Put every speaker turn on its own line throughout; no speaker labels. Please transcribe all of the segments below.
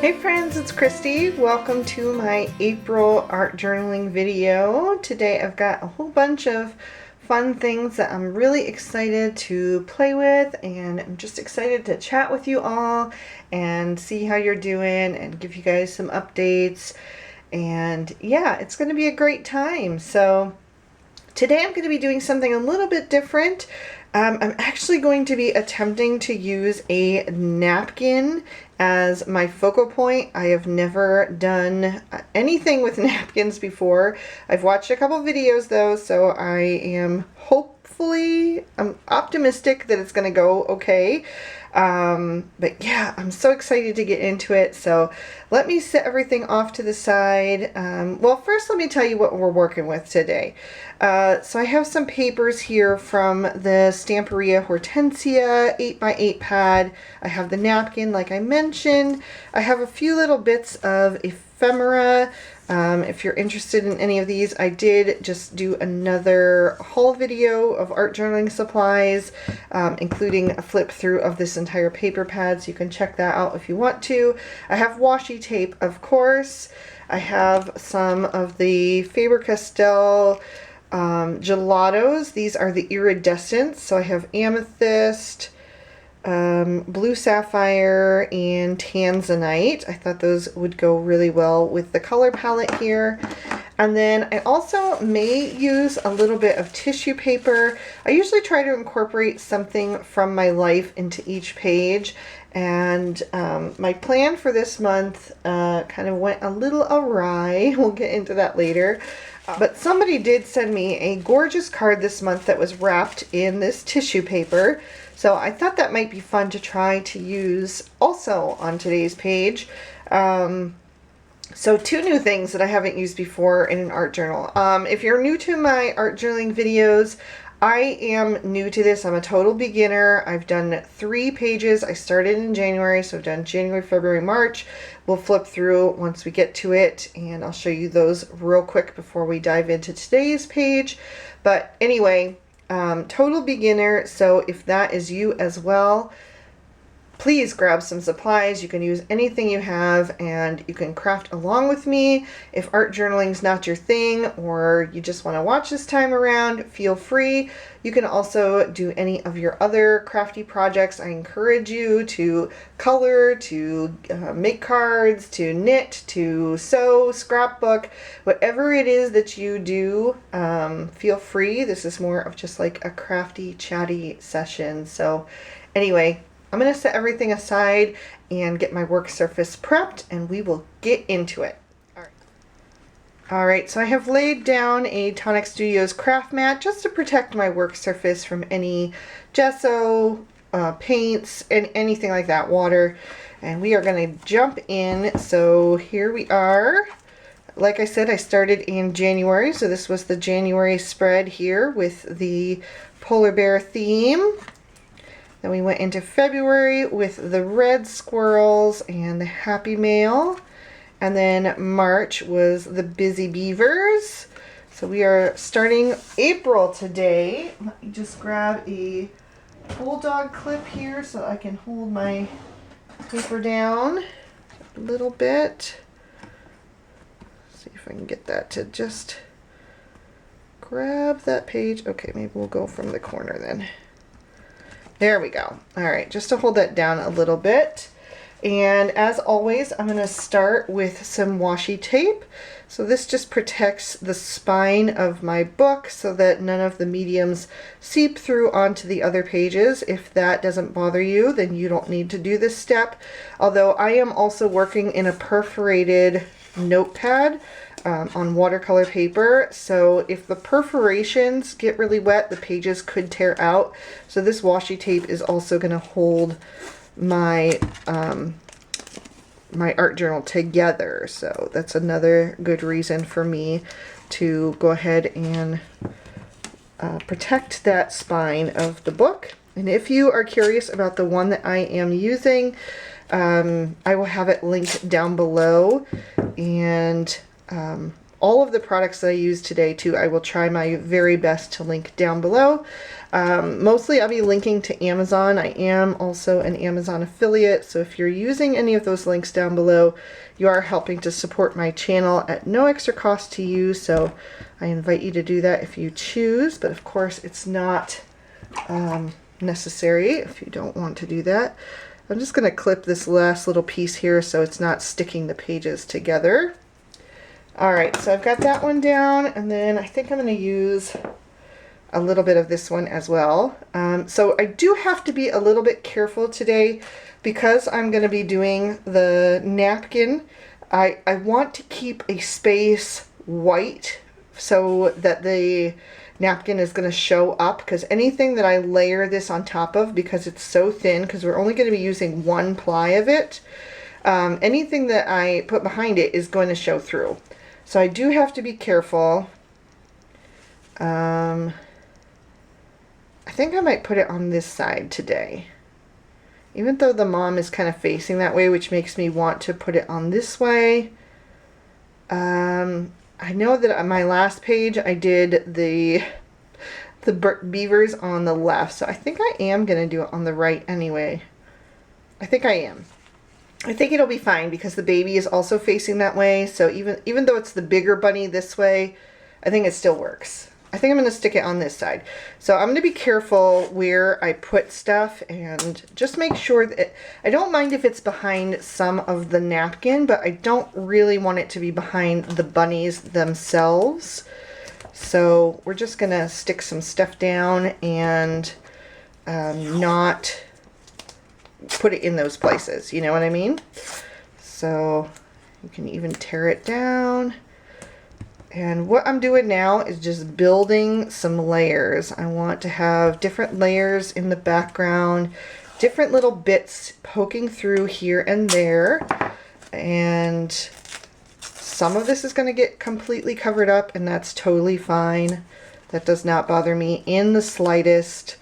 Hey friends, it's Christy. Welcome to my April art journaling video. Today I've got a whole bunch of fun things that I'm really excited to play with, and I'm just excited to chat with you all and see how you're doing and give you guys some updates. And yeah, it's going to be a great time. So today I'm going to be doing something a little bit different. I'm actually going to be attempting to use a napkin as my focal point. I have never done anything with napkins before. I've watched a couple videos though, so I am I'm optimistic that it's going to go okay. But yeah, I'm so excited to get into it. So let me set everything off to the side. Well, first let me tell you what we're working with today. So I have some papers here from the Stamperia Hortensia 8x8 pad. I have the napkin like I mentioned. I have a few little bits of ephemera. If you're interested in any of these, I did just do another haul video of art journaling supplies, including a flip through of this entire paper pad, so you can check that out if you want to. I have washi tape, of course. I have some of the Faber-Castell Gelatos. These are the iridescents, so I have amethyst, blue sapphire, and tanzanite. I thought those would go really well with the color palette here. And then I also may use a little bit of tissue paper. I usually try to incorporate something from my life into each page, and my plan for this month kind of went a little awry. We'll get into that later. But somebody did send me a gorgeous card this month that was wrapped in this tissue paper. So I thought that might be fun to try to use also on today's page. So two new things that I haven't used before in an art journal. If you're new to my art journaling videos, I am new to this. I'm a total beginner. I've done 3 pages. I started in January, so I've done January, February, March. We'll flip through once we get to it, and I'll show you those real quick before we dive into today's page. But anyway, total beginner, so if that is you as well, please grab some supplies. You can use anything you have, and you can craft along with me. If art journaling is not your thing, or you just want to watch this time around, feel free. You can also do any of your other crafty projects. I encourage you to color, to make cards, to knit, to sew, scrapbook, whatever it is that you do, feel free. This is more of just like a crafty, chatty session. So anyway, I'm going to set everything aside and get my work surface prepped, and we will get into it. All right, so I have laid down a Tonic Studios craft mat just to protect my work surface from any gesso, paints, and anything like that, water. And we are going to jump in. So here we are. Like I said, I started in January, so this was the January spread here with the polar bear theme. Then we went into February with the red squirrels and the happy mail. And then March was the busy beavers. So we are starting April today. Let me just grab a bulldog clip here so I can hold my paper down a little bit. See if I can get that to just grab that page. Okay, maybe we'll go from the corner then. There we go. All right, just to hold that down a little bit. And as always, I'm going to start with some washi tape. So this just protects the spine of my book so that none of the mediums seep through onto the other pages. If that doesn't bother you, then you don't need to do this step. Although I am also working in a perforated notepad on watercolor paper, so if the perforations get really wet, the pages could tear out. So this washi tape is also going to hold my my art journal together. So that's another good reason for me to go ahead and protect that spine of the book. And if you are curious about the one that I am using, I will have it linked down below, and all of the products that I use today too, I will try my very best to link down below. Mostly I'll be linking to Amazon. I am also an Amazon affiliate, so if you're using any of those links down below, you are helping to support my channel at no extra cost to you, so I invite you to do that if you choose, but of course it's not necessary if you don't want to do that. I'm just going to clip this last little piece here so it's not sticking the pages together. Alright, so I've got that one down, and then I think I'm going to use a little bit of this one as well. So I do have to be a little bit careful today because I'm going to be doing the napkin. I want to keep a space white so that the napkin is going to show up, because anything that I layer this on top of, because it's so thin, because we're only going to be using one ply of it, anything that I put behind it is going to show through. So I do have to be careful. I think I might put it on this side today, even though the mom is kind of facing that way, which makes me want to put it on this way. I know that on my last page I did the beavers on the left, so I think I am going to do it on the right anyway. I think I am. I think it'll be fine because the baby is also facing that way, so even though it's the bigger bunny this way, I think it still works. I think I'm going to stick it on this side. So I'm going to be careful where I put stuff and just make sure that I don't mind if it's behind some of the napkin, but I don't really want it to be behind the bunnies themselves. So we're just going to stick some stuff down and not put it in those places. You know what I mean? So you can even tear it down. And what I'm doing now is just building some layers. I want to have different layers in the background, different little bits poking through here and there. And some of this is going to get completely covered up, and that's totally fine. That does not bother me in the slightest.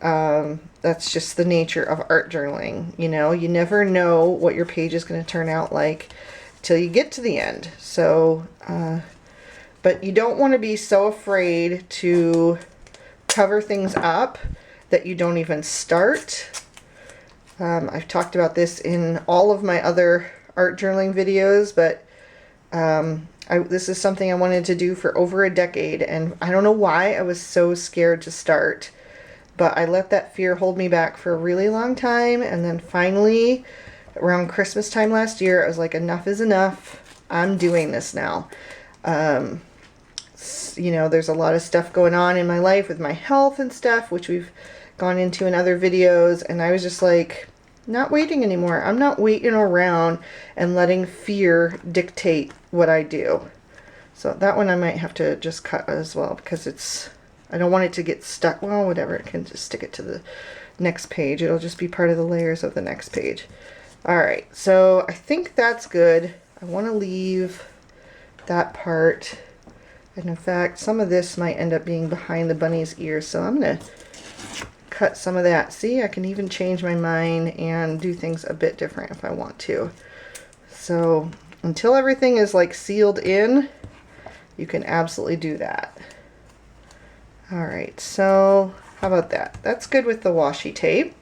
That's just the nature of art journaling. You know, you never know what your page is going to turn out like till you get to the end. So, but you don't want to be so afraid to cover things up that you don't even start. I've talked about this in all of my other art journaling videos, but this is something I wanted to do for over a decade, and I don't know why I was so scared to start, but I let that fear hold me back for a really long time, and then finally, around Christmas time last year, I was like, enough is enough. I'm doing this now. You know, there's a lot of stuff going on in my life with my health and stuff, which we've gone into in other videos, and I was just like, not waiting anymore. I'm not waiting around and letting fear dictate what I do. So that one I might have to just cut as well, because I don't want it to get stuck. Well, whatever, I can just stick it to the next page. It'll just be part of the layers of the next page. Alright, so I think that's good. I want to leave that part. And in fact, some of this might end up being behind the bunny's ears, so I'm going to cut some of that. See, I can even change my mind and do things a bit different if I want to. So until everything is like sealed in, you can absolutely do that. Alright, so how about that? That's good with the washi tape.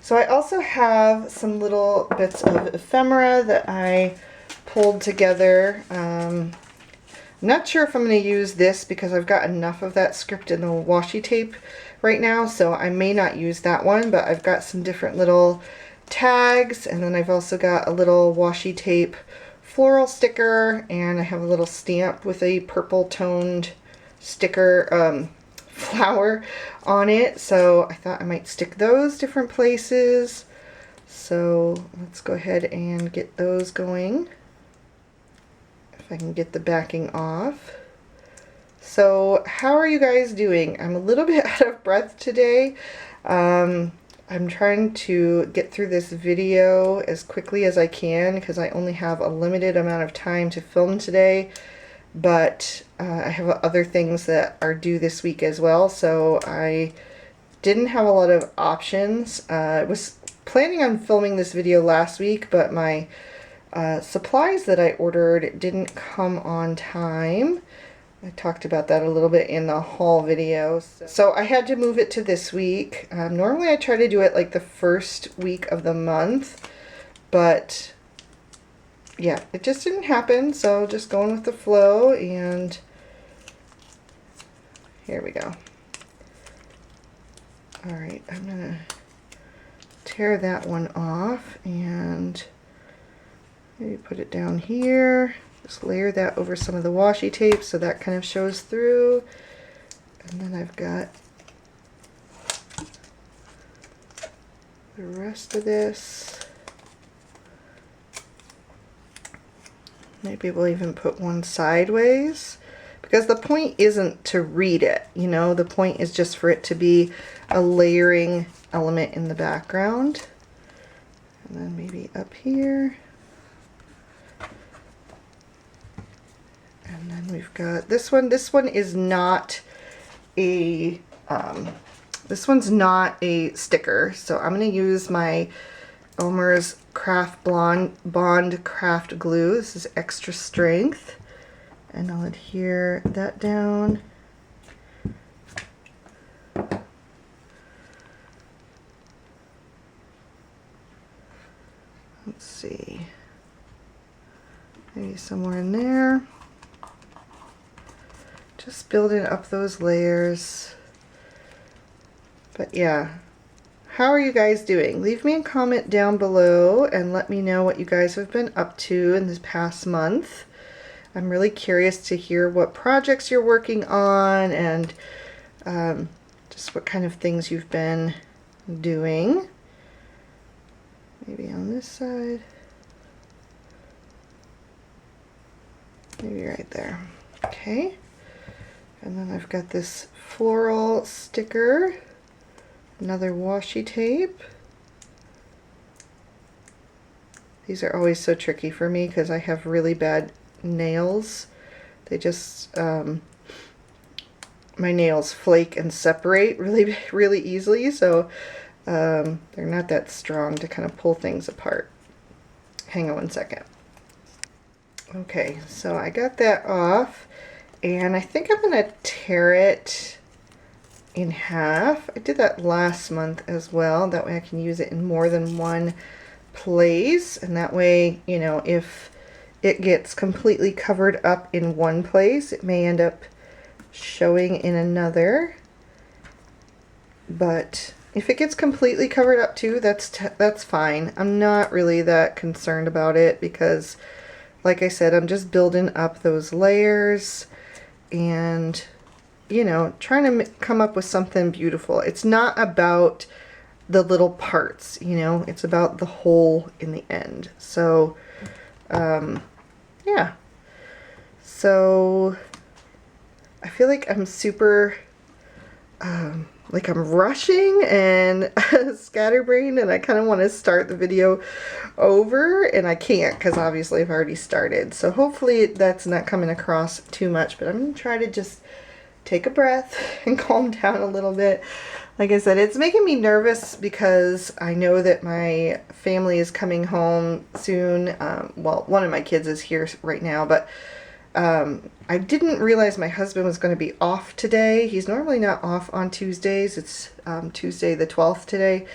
So I also have some little bits of ephemera that I pulled together. I'm not sure if I'm going to use this because I've got enough of that script in the washi tape right now, so I may not use that one, but I've got some different little tags, and then I've also got a little washi tape floral sticker, and I have a little stamp with a purple toned sticker flower on it, so I thought I might stick those different places. So let's go ahead and get those going. If I can get the backing off. So how are you guys doing? I'm a little bit out of breath today. I'm trying to get through this video as quickly as I can because I only have a limited amount of time to film today, but I have other things that are due this week as well, so I didn't have a lot of options. I was planning on filming this video last week, but my supplies that I ordered didn't come on time. I talked about that a little bit in the haul video. So I had to move it to this week. Normally I try to do it like the first week of the month, but yeah, it just didn't happen. So just going with the flow, and here we go. All right, I'm gonna tear that one off and maybe put it down here. Just layer that over some of the washi tape so that kind of shows through. And then I've got the rest of this. Maybe we'll even put one sideways, because the point isn't to read it, you know, the point is just for it to be a layering element in the background. And then maybe up here. And then we've got this one. This one is not a, this one's not a sticker. So I'm going to use my Elmer's Craft Bond Craft Glue. This is extra strength. And I'll adhere that down. Let's see. Maybe somewhere in there. Just building up those layers. But yeah, how are you guys doing? Leave me a comment down below and let me know what you guys have been up to in this past month. I'm really curious to hear what projects you're working on and just what kind of things you've been doing. Maybe on this side. Maybe right there. Okay. And then I've got this floral sticker, another washi tape. These are always so tricky for me because I have really bad nails. They just, my nails flake and separate really easily, so they're not that strong to kind of pull things apart. Hang on one second. Okay, so I got that off. And I think I'm going to tear it in half. I did that last month as well. That way I can use it in more than one place. And that way, you know, if it gets completely covered up in one place, it may end up showing in another. But if it gets completely covered up too, that's fine. I'm not really that concerned about it because, like I said, I'm just building up those layers. And, you know, trying to come up with something beautiful. It's not about the little parts, you know, it's about the whole in the end. So, yeah. So, I feel like I'm super, like I'm rushing and scatterbrained, and I kind of want to start the video over, and I can't because obviously I've already started. So hopefully that's not coming across too much, but I'm going to try to just take a breath and calm down a little bit. Like I said, it's making me nervous because I know that my family is coming home soon. Well, one of my kids is here right now, but I didn't realize my husband was going to be off today. He's normally not off on Tuesdays. It's Tuesday the 12th today.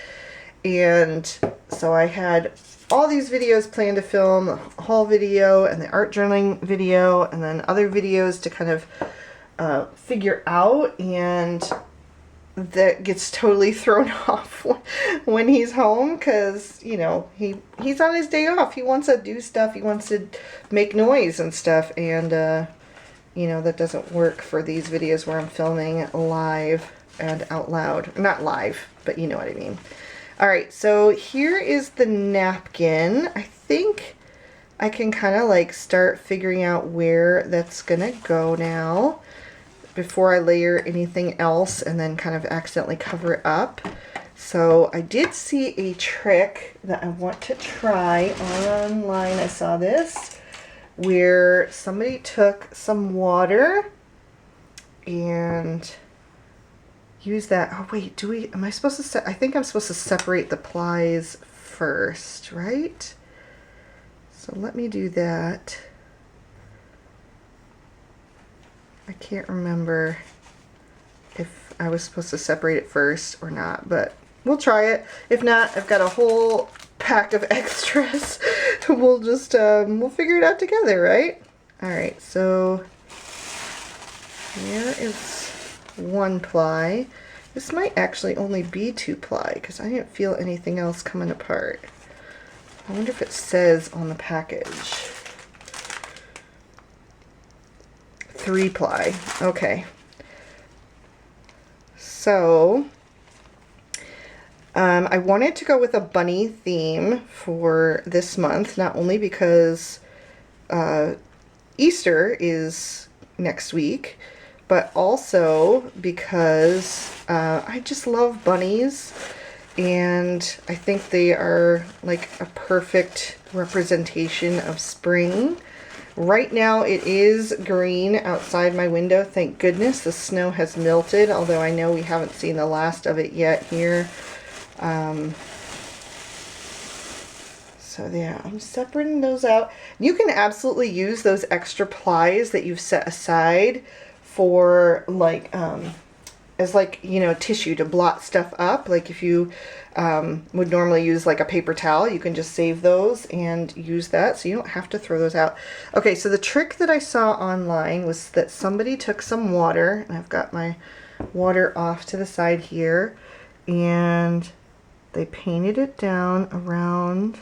And so I had all these videos planned to film, the haul video and the art journaling video, and then other videos to kind of figure out, and that gets totally thrown off when he's home because, you know, he's on his day off. He wants to do stuff. He wants to make noise and stuff, and you know, that doesn't work for these videos where I'm filming live and out loud. Not live, but you know what I mean. Alright, so here is the napkin. I think I can kind of like start figuring out where that's gonna go now before I layer anything else and then kind of accidentally cover it up. So I did see a trick that I want to try online. I saw this where somebody took some water and use that. Oh wait, am I supposed to I think I'm supposed to separate the plies first, right? So let me do that. I can't remember if I was supposed to separate it first or not, but we'll try it. If not, I've got a whole pack of extras. We'll just, we'll figure it out together, right? All right, so here is 1 ply. This might actually only be 2 ply because I didn't feel anything else coming apart. I wonder if it says on the package. 3 ply. Okay. So I wanted to go with a bunny theme for this month, not only because Easter is next week, but also because I just love bunnies, and I think they are like a perfect representation of spring. Right now it is green outside my window. Thank goodness the snow has melted, although I know we haven't seen the last of it yet here. So yeah, I'm separating those out. You can absolutely use those extra plies that you've set aside for like, as like, you know, tissue to blot stuff up. Like if you would normally use like a paper towel, you can just save those and use that, so you don't have to throw those out. Okay, so the trick that I saw online was that somebody took some water, and I've got my water off to the side here, and they painted it down around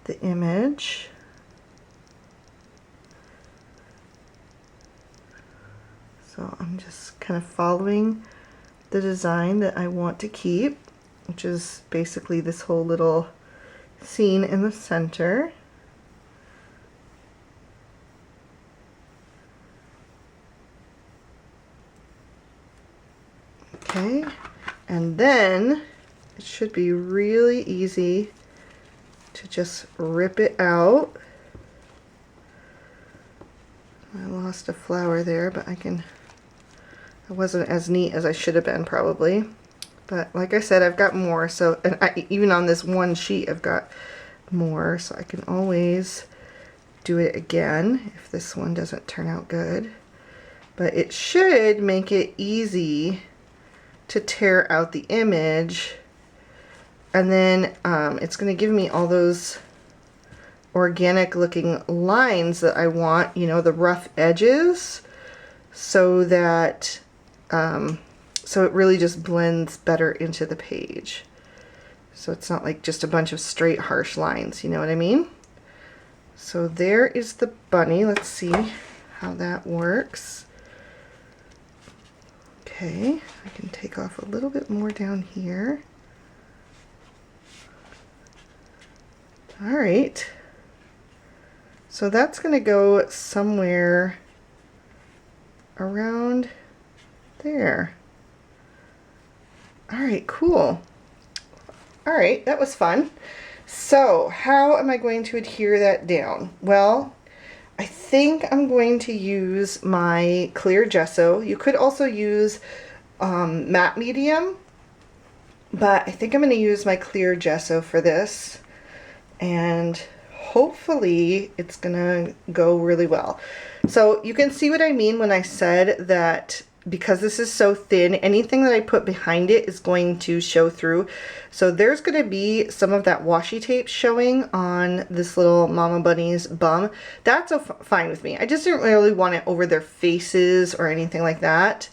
the image. So I'm just kind of following the design that I want to keep, which is basically this whole little scene in the center. Okay, and then it should be really easy to just rip it out. I lost a flower there, but I wasn't as neat as I should have been probably. But like I said, I've got more, so, and even on this one sheet I've got more, so I can always do it again if this one doesn't turn out good. But it should make it easy to tear out the image, and then it's going to give me all those organic looking lines that I want, you know, the rough edges, so that so it really just blends better into the page. So it's not like just a bunch of straight harsh lines, you know what I mean? So there is the bunny. Let's see how that works. Okay, I can take off a little bit more down here. All right. So that's going to go somewhere around there. All right, cool. All right, that was fun. So how am I going to adhere that down? Well, I think I'm going to use my clear gesso. You could also use matte medium, but I think I'm going to use my clear gesso for this, and hopefully it's gonna go really well. So you can see what I mean when I said that because this is so thin, anything that I put behind it is going to show through. So there's going to be some of that washi tape showing on this little mama bunny's bum. That's fine with me. I just didn't really want it over their faces or anything like that.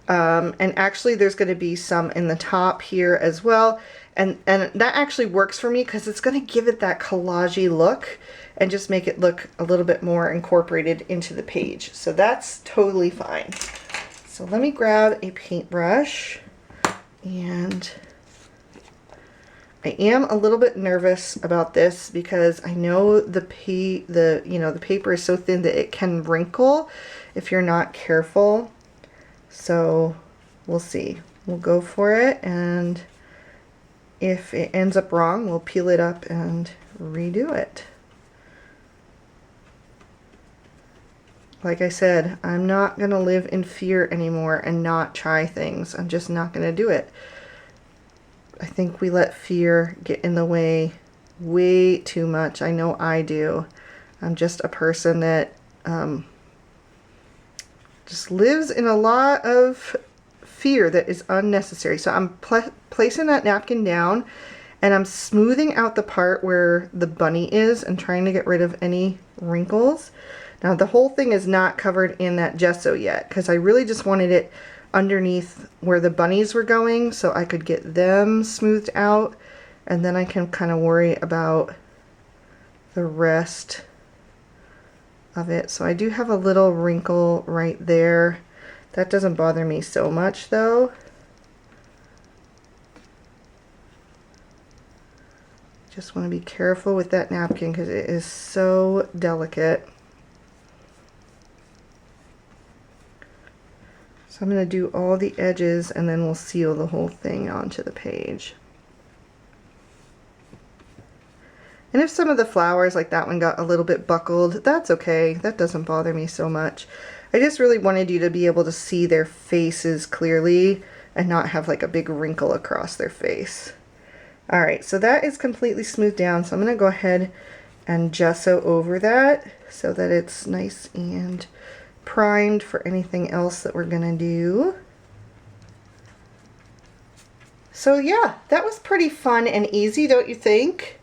And actually there's going to be some in the top here as well. And that actually works for me because it's going to give it that collage-y look and just make it look a little bit more incorporated into the page. So that's totally fine. So let me grab a paintbrush, and I am a little bit nervous about this because I know the paper is so thin that it can wrinkle if you're not careful. So we'll see. We'll go for it, and if it ends up wrong, we'll peel it up and redo it. Like I said, I'm not going to live in fear anymore and not try things. I'm just not going to do it. I think we let fear get in the way way too much. I know I do. I'm just a person that just lives in a lot of fear that is unnecessary. So I'm placing that napkin down and I'm smoothing out the part where the bunny is and trying to get rid of any wrinkles. Now the whole thing is not covered in that gesso yet because I really just wanted it underneath where the bunnies were going so I could get them smoothed out, and then I can kind of worry about the rest of it. So I do have a little wrinkle right there. That doesn't bother me so much though. Just want to be careful with that napkin because it is so delicate. So I'm going to do all the edges and then we'll seal the whole thing onto the page. And if some of the flowers, like that one, got a little bit buckled, that's okay. That doesn't bother me so much. I just really wanted you to be able to see their faces clearly and not have like a big wrinkle across their face. Alright, so that is completely smoothed down, so I'm going to go ahead and gesso over that so that it's nice and primed for anything else that we're going to do. So yeah, that was pretty fun and easy, don't you think?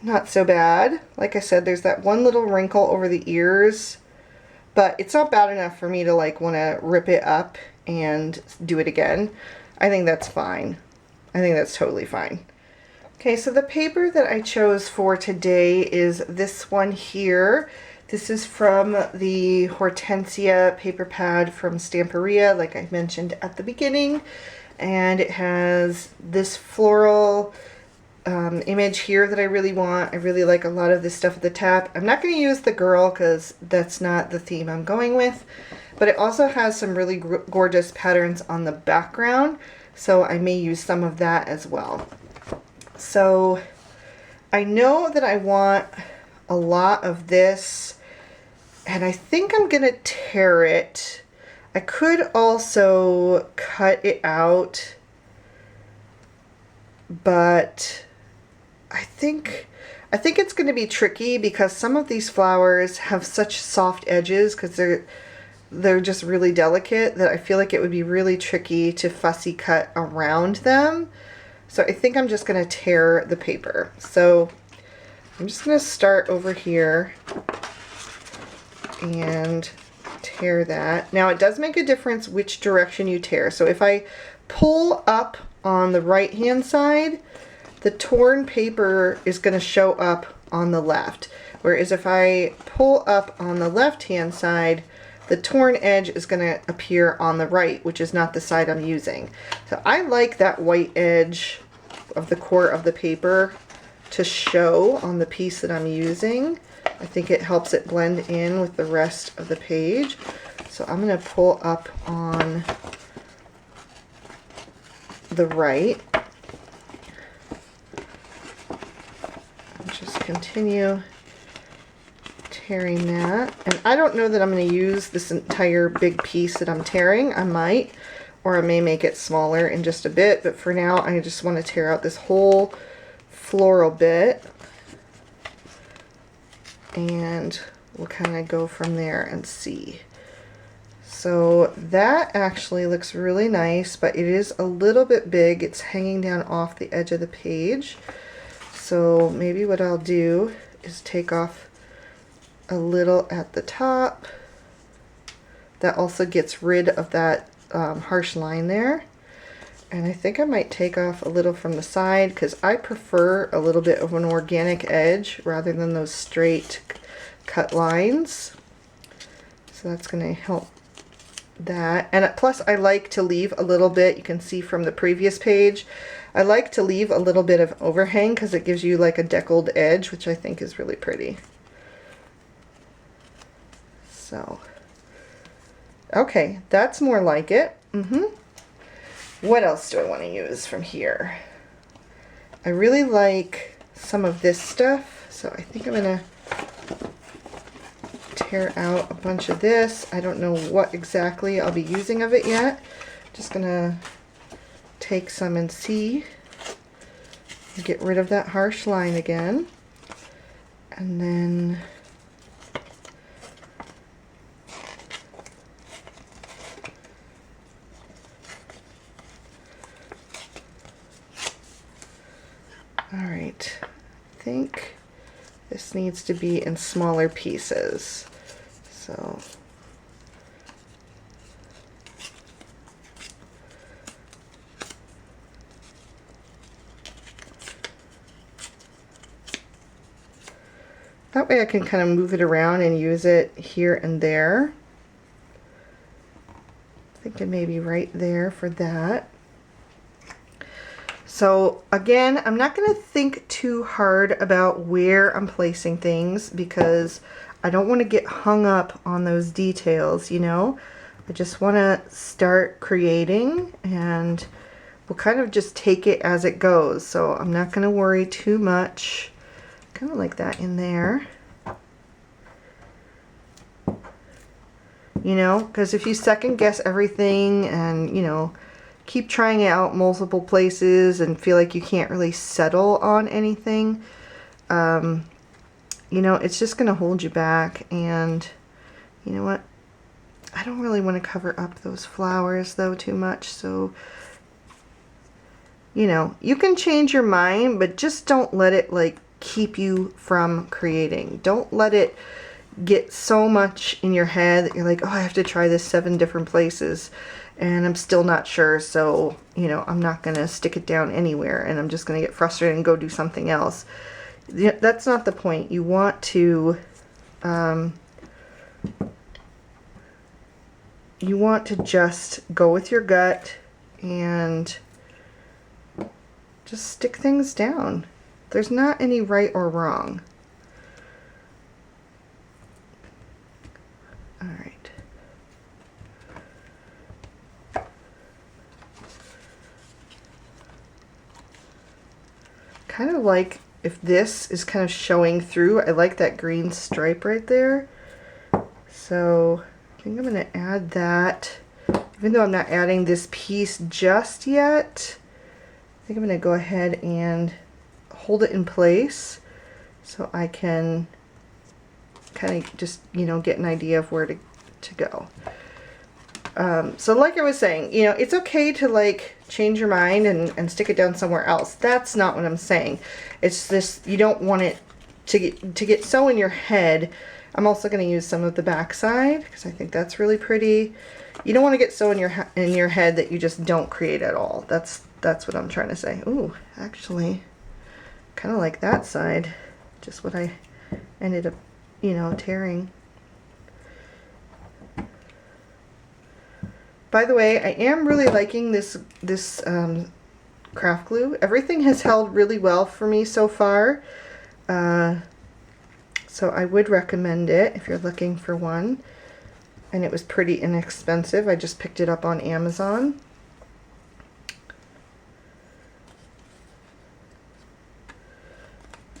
Not so bad. Like I said, there's that one little wrinkle over the ears, but it's not bad enough for me to like want to rip it up and do it again. I think that's fine. I think that's totally fine. Okay, so the paper that I chose for today is this one here. This is from the Hortensia paper pad from Stamperia, like I mentioned at the beginning. And it has this floral image here that I really want. I really like a lot of this stuff at the top. I'm not going to use the girl because that's not the theme I'm going with. But it also has some really gorgeous patterns on the background. So I may use some of that as well. So I know that I want a lot of this, and I think I'm gonna tear it. I could also cut it out, but I think it's gonna be tricky because some of these flowers have such soft edges because they're just really delicate that I feel like it would be really tricky to fussy cut around them. So I think I'm just going to tear the paper. So I'm just going to start over here and tear that. Now it does make a difference which direction you tear. So if I pull up on the right hand side, the torn paper is going to show up on the left. Whereas if I pull up on the left hand side, the torn edge is going to appear on the right, which is not the side I'm using. So I like that white edge of the core of the paper to show on the piece that I'm using. I think it helps it blend in with the rest of the page. So I'm going to pull up on the right. And just continue tearing that. And I don't know that I'm going to use this entire big piece that I'm tearing. I might, or I may make it smaller in just a bit, but for now I just want to tear out this whole floral bit, and we'll kind of go from there and see. So that actually looks really nice, but it is a little bit big. It's hanging down off the edge of the page. So maybe what I'll do is take off a little at the top. That also gets rid of that harsh line there. And I think I might take off a little from the side because I prefer a little bit of an organic edge rather than those straight cut lines. So that's going to help that. And plus I like to leave a little bit, you can see from the previous page, I like to leave a little bit of overhang because it gives you like a deckled edge, which I think is really pretty. So, okay, that's more like it. What else do I want to use from here? I really like some of this stuff, so I think I'm going to tear out a bunch of this. I don't know what exactly I'll be using of it yet. Just going to take some and see. Get rid of that harsh line again. And then all right, I think this needs to be in smaller pieces. So that way I can kind of move it around and use it here and there. Thinking maybe right there for that. So again, I'm not going to think too hard about where I'm placing things because I don't want to get hung up on those details, you know. I just want to start creating and we'll kind of just take it as it goes. So I'm not going to worry too much. Kind of like that in there. You know, because if you second guess everything and, you know, keep trying it out multiple places and feel like you can't really settle on anything, you know, it's just going to hold you back. And you know what? I don't really want to cover up those flowers though too much. So, you know, you can change your mind, but just don't let it like keep you from creating. Don't let it get so much in your head that you're like, oh, I have to try this 7 different places and I'm still not sure, so you know, I'm not gonna stick it down anywhere and I'm just gonna get frustrated and go do something else. That's not the point. You want to just go with your gut and just stick things down. There's not any right or wrong. All right. Kind of like if this is kind of showing through. I like that green stripe right there. So I think I'm going to add that. Even though I'm not adding this piece just yet, I think I'm going to go ahead and hold it in place so I can kind of just, you know, get an idea of where to go. So like I was saying, you know, it's okay to like change your mind and stick it down somewhere else. That's not what I'm saying. It's this, you don't want it to get so in your head. I'm also going to use some of the back side because I think that's really pretty. You don't want to get so in your head that you just don't create at all. That's what I'm trying to say. Ooh, actually, kind of like that side. Just what I ended up, you know, tearing. By the way, I am really liking this craft glue. Everything has held really well for me so far. So I would recommend it if you're looking for one. And it was pretty inexpensive. I just picked it up on Amazon.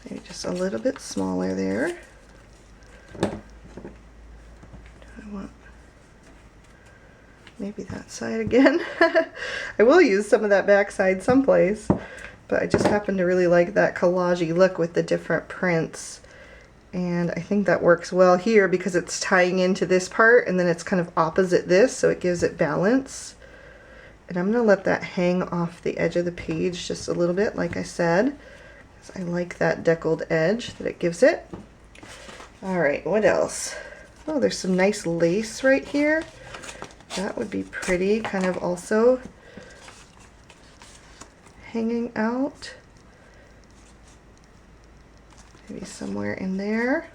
Maybe just a little bit smaller there. Maybe that side again. I will use some of that back side someplace, but I just happen to really like that collage-y look with the different prints. And I think that works well here because it's tying into this part and then it's kind of opposite this, so it gives it balance. And I'm going to let that hang off the edge of the page just a little bit, like I said, because I like that deckled edge that it gives it. Alright, what else? Oh, there's some nice lace right here. That would be pretty, kind of also hanging out. Maybe somewhere in there.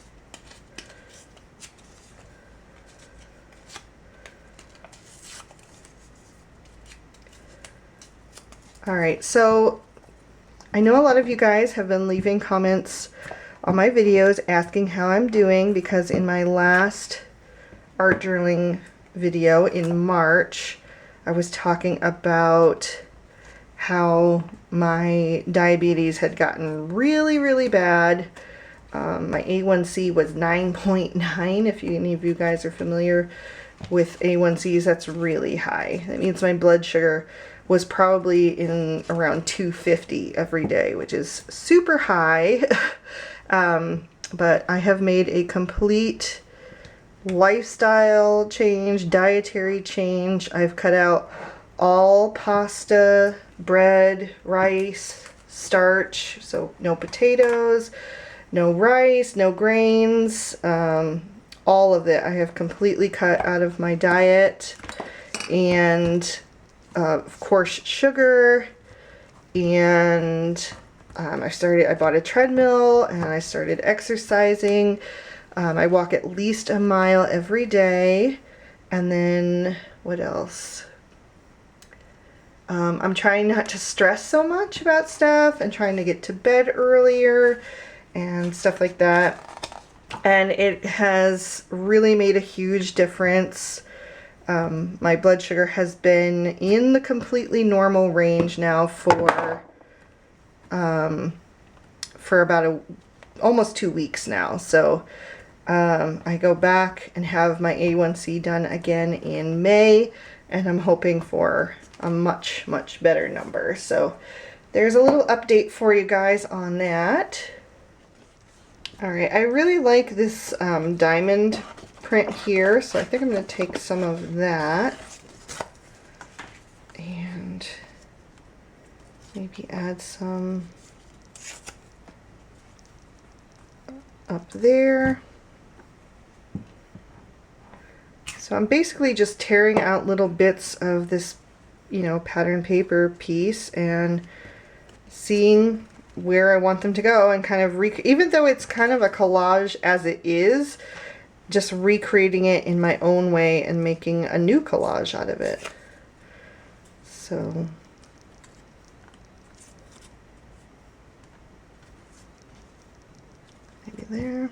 Alright, so I know a lot of you guys have been leaving comments on my videos asking how I'm doing, because in my last art journaling video in March, I was talking about how my diabetes had gotten really, really bad. My A1C was 9.9. If any of you guys are familiar with A1Cs, that's really high. That means my blood sugar was probably in around 250 every day, which is super high. But I have made a complete lifestyle change, dietary change. I've cut out all pasta, bread, rice, starch, so no potatoes, no rice, no grains, all of it I have completely cut out of my diet. And of course sugar, and I bought a treadmill and I started exercising. I walk at least a mile every day. And then what else? I'm trying not to stress so much about stuff and trying to get to bed earlier and stuff like that. And it has really made a huge difference. My blood sugar has been in the completely normal range now for about almost 2 weeks now. So I go back and have my A1C done again in May, and I'm hoping for a much, much better number. So there's a little update for you guys on that. Alright, I really like this diamond print here, so I think I'm going to take some of that and maybe add some up there. So I'm basically just tearing out little bits of this, you know, pattern paper piece and seeing where I want them to go, and kind of even though it's kind of a collage as it is, just recreating it in my own way and making a new collage out of it. So maybe there.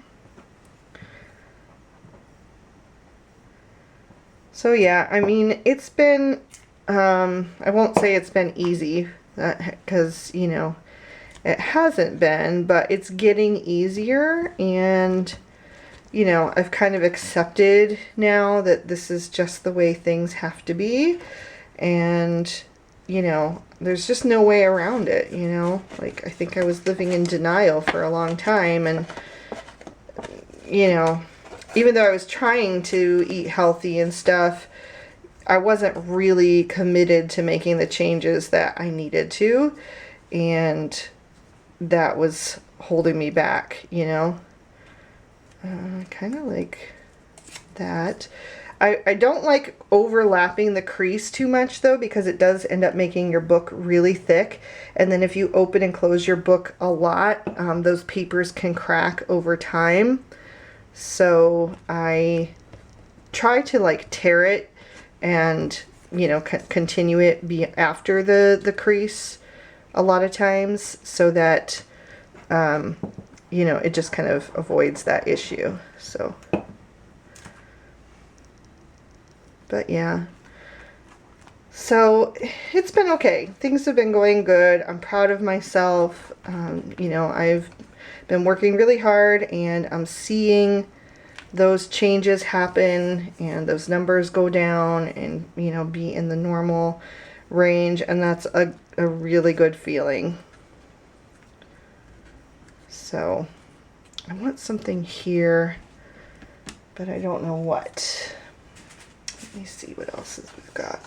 So yeah, I mean, it's been, I won't say it's been easy, because, you know, it hasn't been, but it's getting easier, and, you know, I've kind of accepted now that this is just the way things have to be, and, you know, there's just no way around it, you know? Like, I think I was living in denial for a long time, and, you know, even though I was trying to eat healthy and stuff, I wasn't really committed to making the changes that I needed to, and that was holding me back, you know. Kind of like that. I don't like overlapping the crease too much though, because it does end up making your book really thick, and then if you open and close your book a lot, those papers can crack over time. So I try to like tear it and, you know, continue it after the crease a lot of times, so that you know, it just kind of avoids that issue. So, but yeah, so it's been okay. Things have been going good. I'm proud of myself. You know, I've been working really hard, and I'm seeing those changes happen and those numbers go down and, you know, be in the normal range, and that's a really good feeling. So I want something here, but I don't know what. Let me see what else we've got.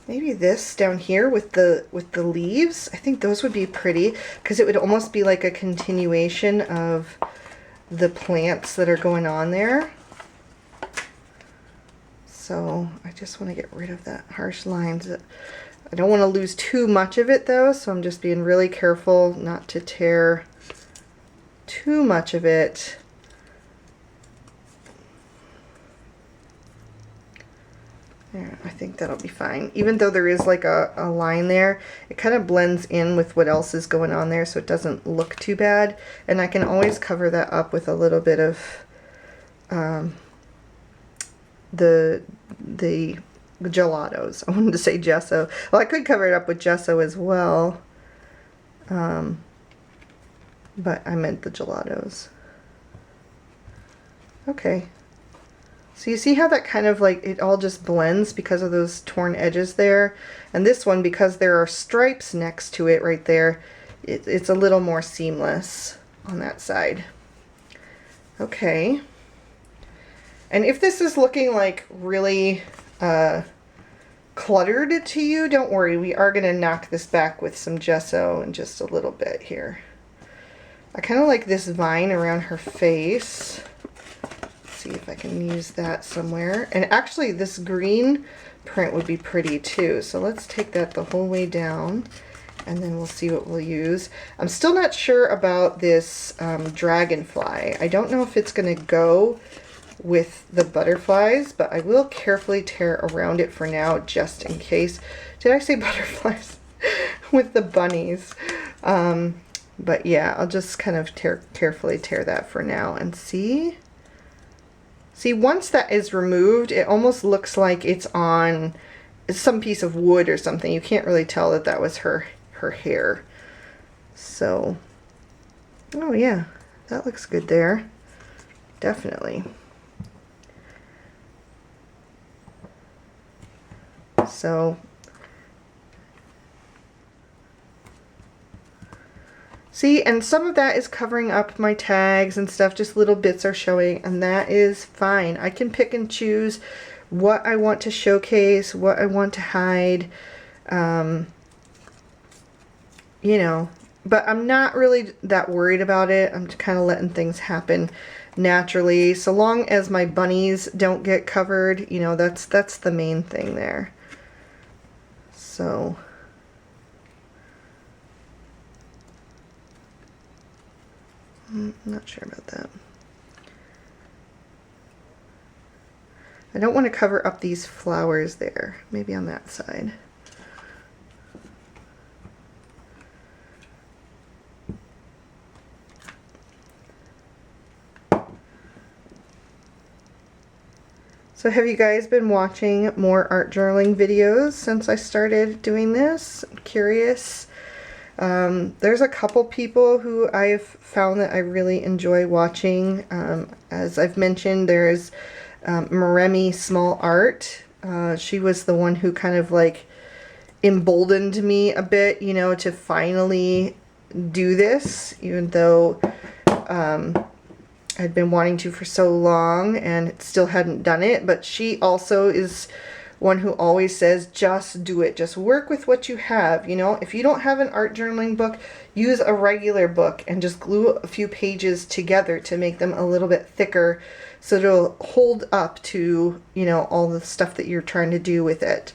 Maybe this down here with the leaves. I think those would be pretty, because it would almost be like a continuation of the plants that are going on there. So I just want to get rid of that harsh lines. I don't want to lose too much of it though, so I'm just being really careful not to tear too much of it. There, I think that'll be fine. Even though there is like a line there, it kind of blends in with what else is going on there, so it doesn't look too bad. And I can always cover that up with a little bit of the gelatos. I wanted to say gesso. Well, I could cover it up with gesso as well, but I meant the gelatos. Okay. So you see how that kind of like, it all just blends because of those torn edges there? And this one, because there are stripes next to it right there, it's a little more seamless on that side. Okay. And if this is looking like really cluttered to you, don't worry. We are going to knock this back with some gesso in just a little bit here. I kind of like this vine around her face. See if I can use that somewhere. And actually this green print would be pretty too. So let's take that the whole way down and then we'll see what we'll use. I'm still not sure about this dragonfly. I don't know if it's going to go with the butterflies, but I will carefully tear around it for now just in case. Did I say butterflies? With the bunnies. But yeah, I'll just kind of carefully tear that for now and see. See, once that is removed, it almost looks like it's on some piece of wood or something. You can't really tell that that was her hair. So, oh yeah, that looks good there. Definitely. So, see, and some of that is covering up my tags and stuff, just little bits are showing, and that is fine. I can pick and choose what I want to showcase, what I want to hide, you know, but I'm not really that worried about it. I'm kind of letting things happen naturally. So long as my bunnies don't get covered, you know, that's the main thing there. So, I'm not sure about that. I don't want to cover up these flowers there. Maybe on that side. So have you guys been watching more art journaling videos since I started doing this? I'm curious. There's a couple people who I've found that I really enjoy watching. As I've mentioned, there's Maremi Small Art. She was the one who kind of like emboldened me a bit, you know, to finally do this, even though I'd been wanting to for so long and still hadn't done it. But she also is one who always says, just do it. Just work with what you have. You know, if you don't have an art journaling book, use a regular book and just glue a few pages together to make them a little bit thicker so it'll hold up to, you know, all the stuff that you're trying to do with it.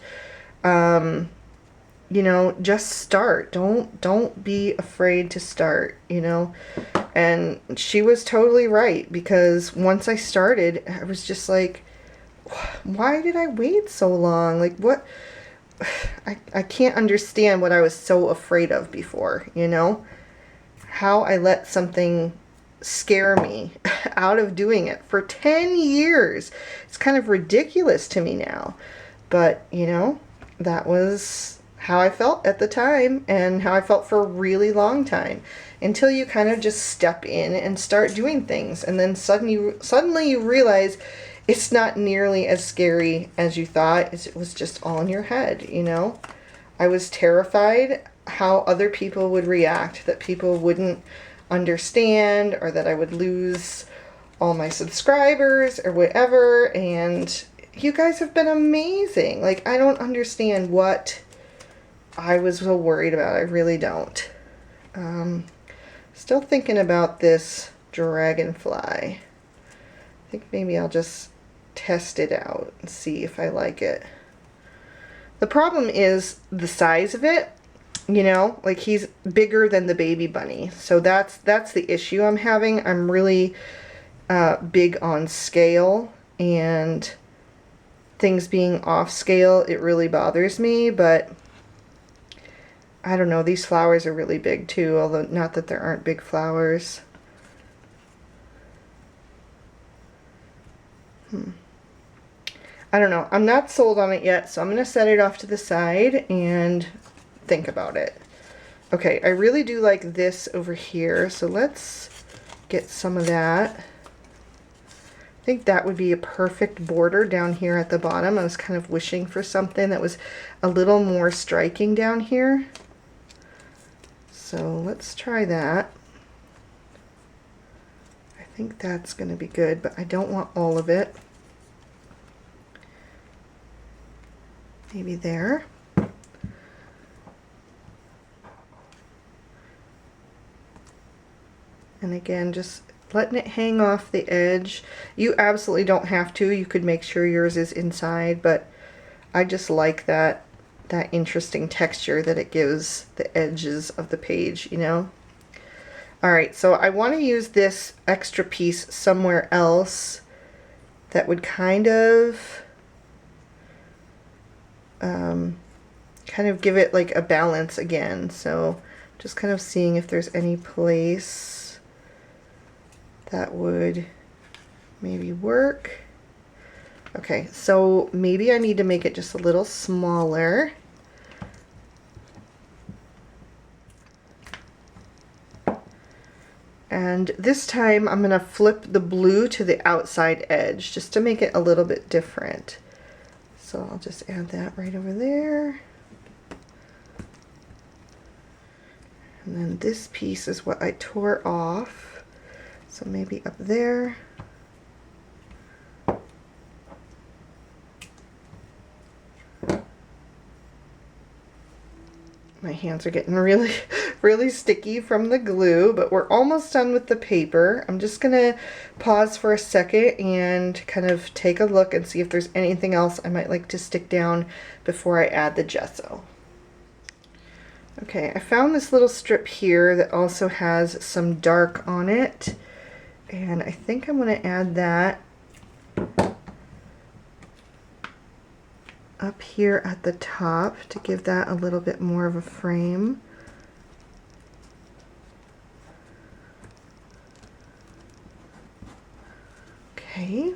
You know, just start. Don't be afraid to start, you know. And she was totally right, because once I started, I was just like, why did I wait so long? Like, what? I can't understand what I was so afraid of before, you know? How I let something scare me out of doing it for 10 years. It's kind of ridiculous to me now. But, you know, that was how I felt at the time and how I felt for a really long time, until you kind of just step in and start doing things, and then suddenly you realize it's not nearly as scary as you thought. It was just all in your head, you know. I was terrified how other people would react, that people wouldn't understand, or that I would lose all my subscribers or whatever. And you guys have been amazing. Like, I don't understand what I was so worried about. I really don't. Still thinking about this dragonfly. I think maybe I'll just test it out and see if I like it. The problem is the size of it, you know, like he's bigger than the baby bunny. So that's the issue I'm having. I'm really big on scale, and things being off scale, it really bothers me. But I don't know, these flowers are really big too, although not that there aren't big flowers. I don't know. I'm not sold on it yet, so I'm going to set it off to the side and think about it. Okay, I really do like this over here, so let's get some of that. I think that would be a perfect border down here at the bottom. I was kind of wishing for something that was a little more striking down here. So let's try that. I think that's going to be good, but I don't want all of it. Maybe there. And again, just letting it hang off the edge. You absolutely don't have to. You could make sure yours is inside, but I just like that interesting texture that it gives the edges of the page, you know? Alright, so I want to use this extra piece somewhere else that would kind of give it like a balance again. So just kind of seeing if there's any place that would maybe work. Okay, so maybe I need to make it just a little smaller. And this time I'm going to flip the blue to the outside edge just to make it a little bit different. So I'll just add that right over there. And then this piece is what I tore off. So maybe up there. My hands are getting really, really sticky from the glue, but we're almost done with the paper. I'm just gonna pause for a second and kind of take a look and see if there's anything else I might like to stick down before I add the gesso. Okay, I found this little strip here that also has some dark on it. And I think I'm going to add that up here at the top to give that a little bit more of a frame. Okay.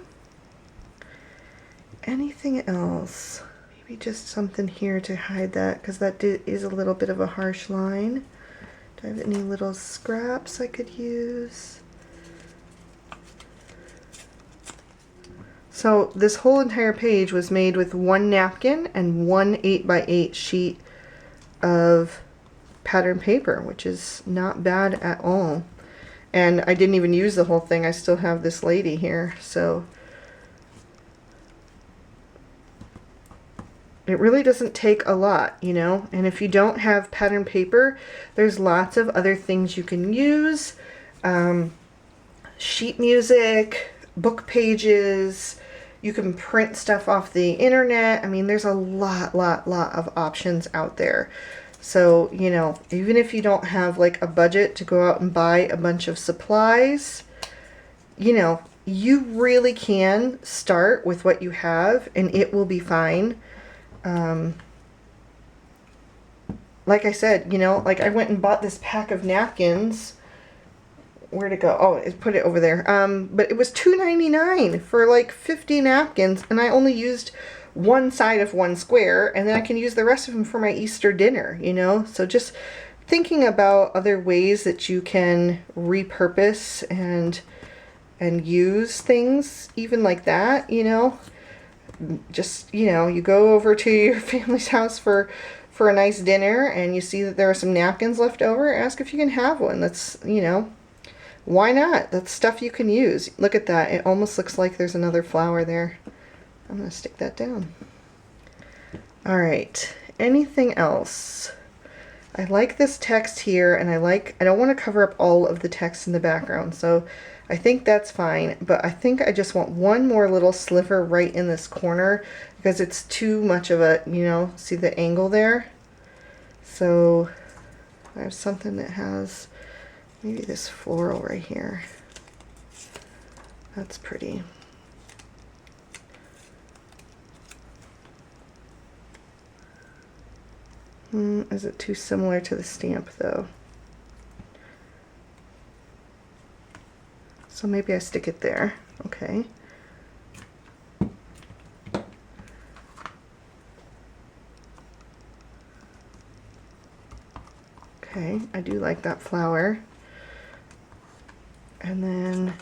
Anything else? Maybe just something here to hide that, because that is a little bit of a harsh line. Do I have any little scraps I could use? So this whole entire page was made with one napkin and one 8x8 sheet of pattern paper, which is not bad at all. And I didn't even use the whole thing. I still have this lady here, so it really doesn't take a lot, you know. And if you don't have pattern paper, there's lots of other things you can use. Sheet music, book pages. You can print stuff off the internet. I mean, there's a lot of options out there. So, you know, even if you don't have like a budget to go out and buy a bunch of supplies, you know, you really can start with what you have and it will be fine. Like I said, you know, like I went and bought this pack of napkins. Where'd it go? Oh, it put it over there. But it was $2.99 for like 50 napkins, and I only used one side of one square, and then I can use the rest of them for my Easter dinner, you know? So just thinking about other ways that you can repurpose and use things even like that, you know? Just, you know, you go over to your family's house for a nice dinner and you see that there are some napkins left over, ask if you can have one. That's, you know, why not? That's stuff you can use. Look at that. It almost looks like there's another flower there. I'm going to stick that down. All right. Anything else? I like this text here, and I don't want to cover up all of the text in the background, so I think that's fine, but I think I just want one more little sliver right in this corner because it's too much of a, you know, see the angle there? So I have something that has maybe this floral right here. That's pretty. Is it too similar to the stamp though? So maybe I stick it there. Okay. Okay, I do like that flower. And then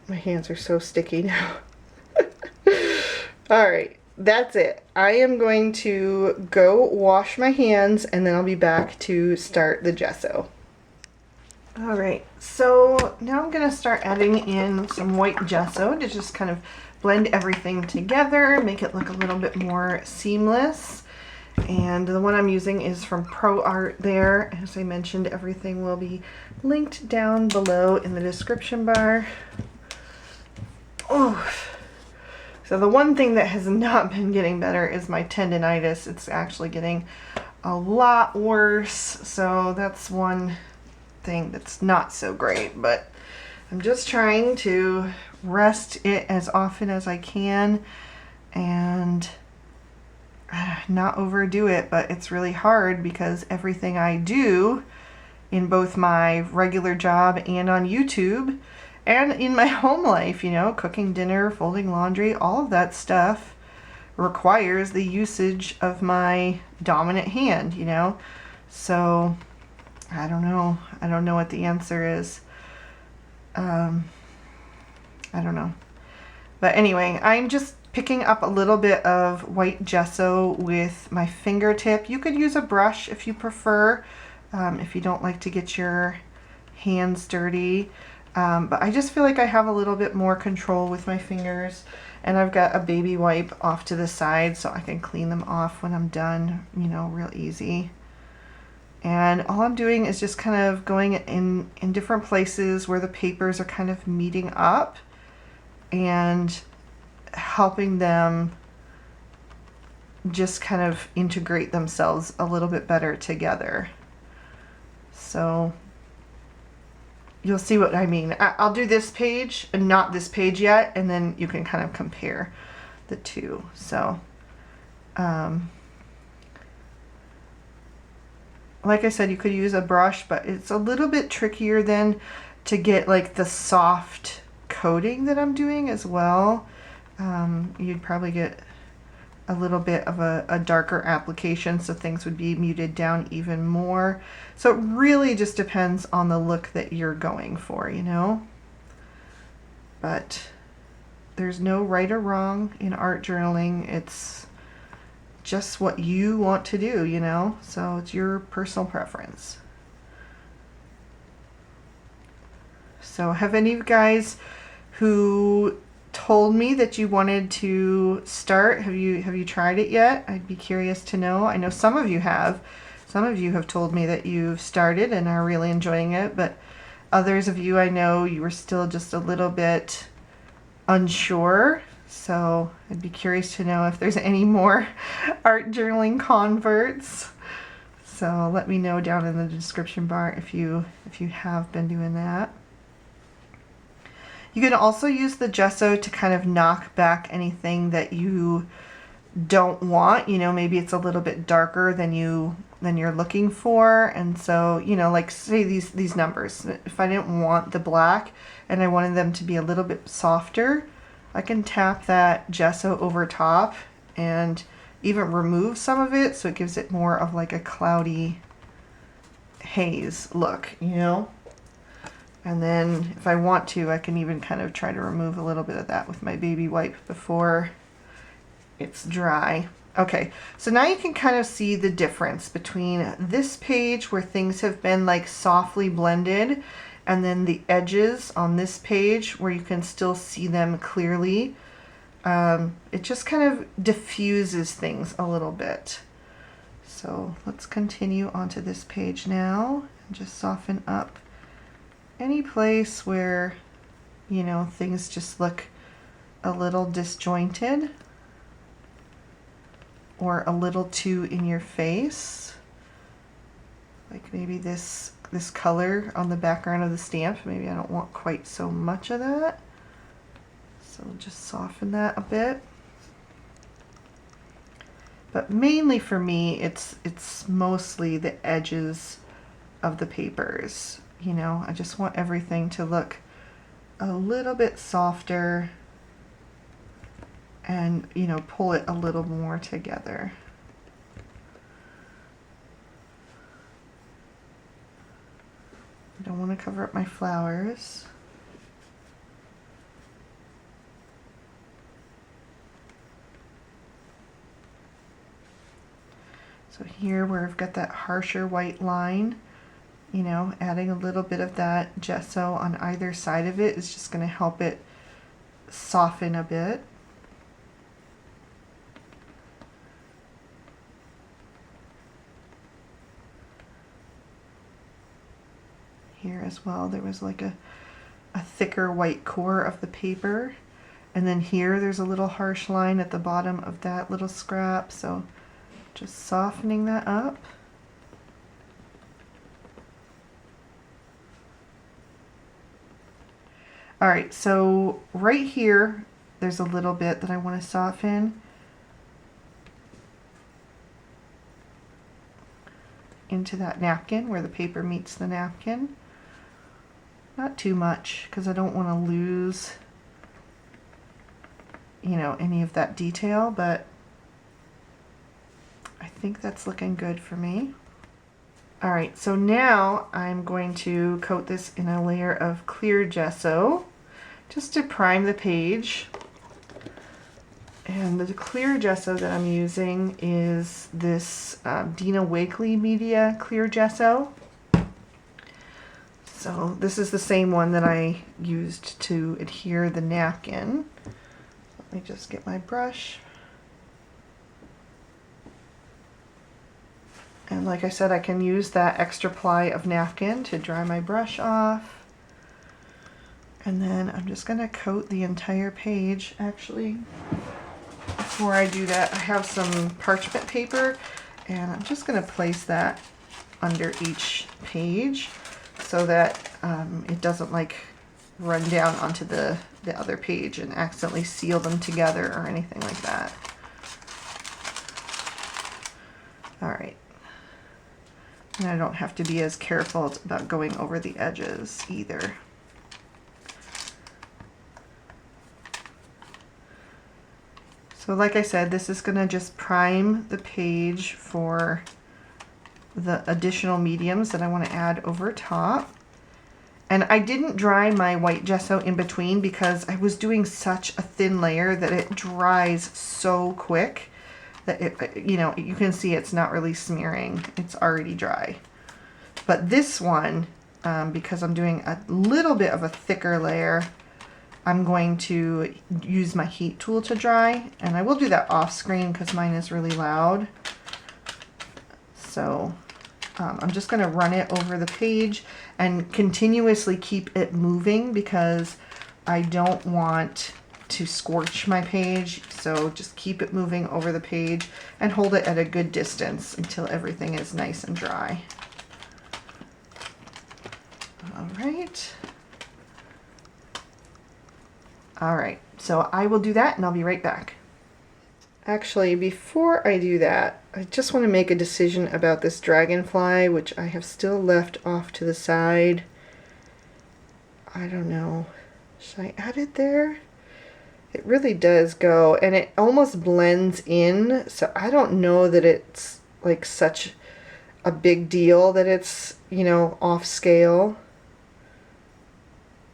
My hands are so sticky now. All right, that's it. I am going to go wash my hands and then I'll be back to start the gesso. All right, so now I'm gonna start adding in some white gesso to just kind of blend everything together, make it look a little bit more seamless. And the one I'm using is from Pro Art there. As I mentioned, everything will be linked down below in the description bar. Oh, so the one thing that has not been getting better is my tendonitis. It's actually getting a lot worse, so that's one thing that's not so great, but I'm just trying to rest it as often as I can and not overdo it. But it's really hard because everything I do in both my regular job and on YouTube and in my home life, you know, cooking dinner, folding laundry, all of that stuff requires the usage of my dominant hand, you know. So I don't know. I don't know what the answer is. I don't know. But anyway, I'm just picking up a little bit of white gesso with my fingertip. You could use a brush if you prefer, if you don't like to get your hands dirty. But I just feel like I have a little bit more control with my fingers. And I've got a baby wipe off to the side so I can clean them off when I'm done, you know, real easy. And all I'm doing is just kind of going in different places where the papers are kind of meeting up and helping them just kind of integrate themselves a little bit better together. So you'll see what I mean. I'll do this page and not this page yet, and then you can kind of compare the two. So like I said, you could use a brush, but it's a little bit trickier then to get like the soft coating that I'm doing as well. You'd probably get a little bit of a darker application, so things would be muted down even more. So it really just depends on the look that you're going for, you know. But there's no right or wrong in art journaling. It's just what you want to do, you know, so it's your personal preference. So have any of you guys who told me that you wanted to start, have you tried it yet? I'd be curious to know. I know some of you have. Some of you have told me that you've started and are really enjoying it, but others of you, I know you were still just a little bit unsure. So I'd be curious to know if there's any more art journaling converts. So let me know down in the description bar if you have been doing that. You can also use the gesso to kind of knock back anything that you don't want. You know, maybe it's a little bit darker than you're looking for, and so, you know, like say these numbers. If I didn't want the black and I wanted them to be a little bit softer, I can tap that gesso over top and even remove some of it so it gives it more of like a cloudy haze look, you know. And then if I want to, I can even kind of try to remove a little bit of that with my baby wipe before it's dry. Okay, so now you can kind of see the difference between this page where things have been like softly blended and then the edges on this page where you can still see them clearly. It just kind of diffuses things a little bit. So let's continue onto this page now and just soften up any place where, you know, things just look a little disjointed or a little too in your face. Like maybe this color on the background of the stamp, maybe I don't want quite so much of that. So just soften that a bit. But mainly for me, it's mostly the edges of the papers. You know, I just want everything to look a little bit softer and, you know, pull it a little more together. I don't want to cover up my flowers. So here where I've got that harsher white line, you know, adding a little bit of that gesso on either side of it is just going to help it soften a bit. Here as well, there was like a thicker white core of the paper. And then here there's a little harsh line at the bottom of that little scrap, so just softening that up. All right, so right here, there's a little bit that I want to soften. Into that napkin where the paper meets the napkin. Not too much, because I don't want to lose, you know, any of that detail, but I think that's looking good for me. All right, so now I'm going to coat this in a layer of clear gesso just to prime the page. And the clear gesso that I'm using is this Dina Wakley Media clear gesso. So this is the same one that I used to adhere the napkin. Let me just get my brush. And like I said, I can use that extra ply of napkin to dry my brush off. And then I'm just going to coat the entire page. Actually, before I do that, I have some parchment paper, and I'm just going to place that under each page so that it doesn't like run down onto the other page and accidentally seal them together or anything like that. All right. And I don't have to be as careful about going over the edges either. So like I said, this is going to just prime the page for the additional mediums that I want to add over top. And I didn't dry my white gesso in between because I was doing such a thin layer that it dries so quick that it, you know, you can see it's not really smearing. It's already dry. But this one, because I'm doing a little bit of a thicker layer, I'm going to use my heat tool to dry, and I will do that off screen because mine is really loud. So I'm just going to run it over the page and continuously keep it moving because I don't want to scorch my page. So just keep it moving over the page and hold it at a good distance until everything is nice and dry. All right. All right, so I will do that and I'll be right back. Actually, before I do that, I just want to make a decision about this dragonfly, which I have still left off to the side. I don't know. Should I add it there? It really does go, and it almost blends in, so I don't know that it's like such a big deal that it's, you know, off scale.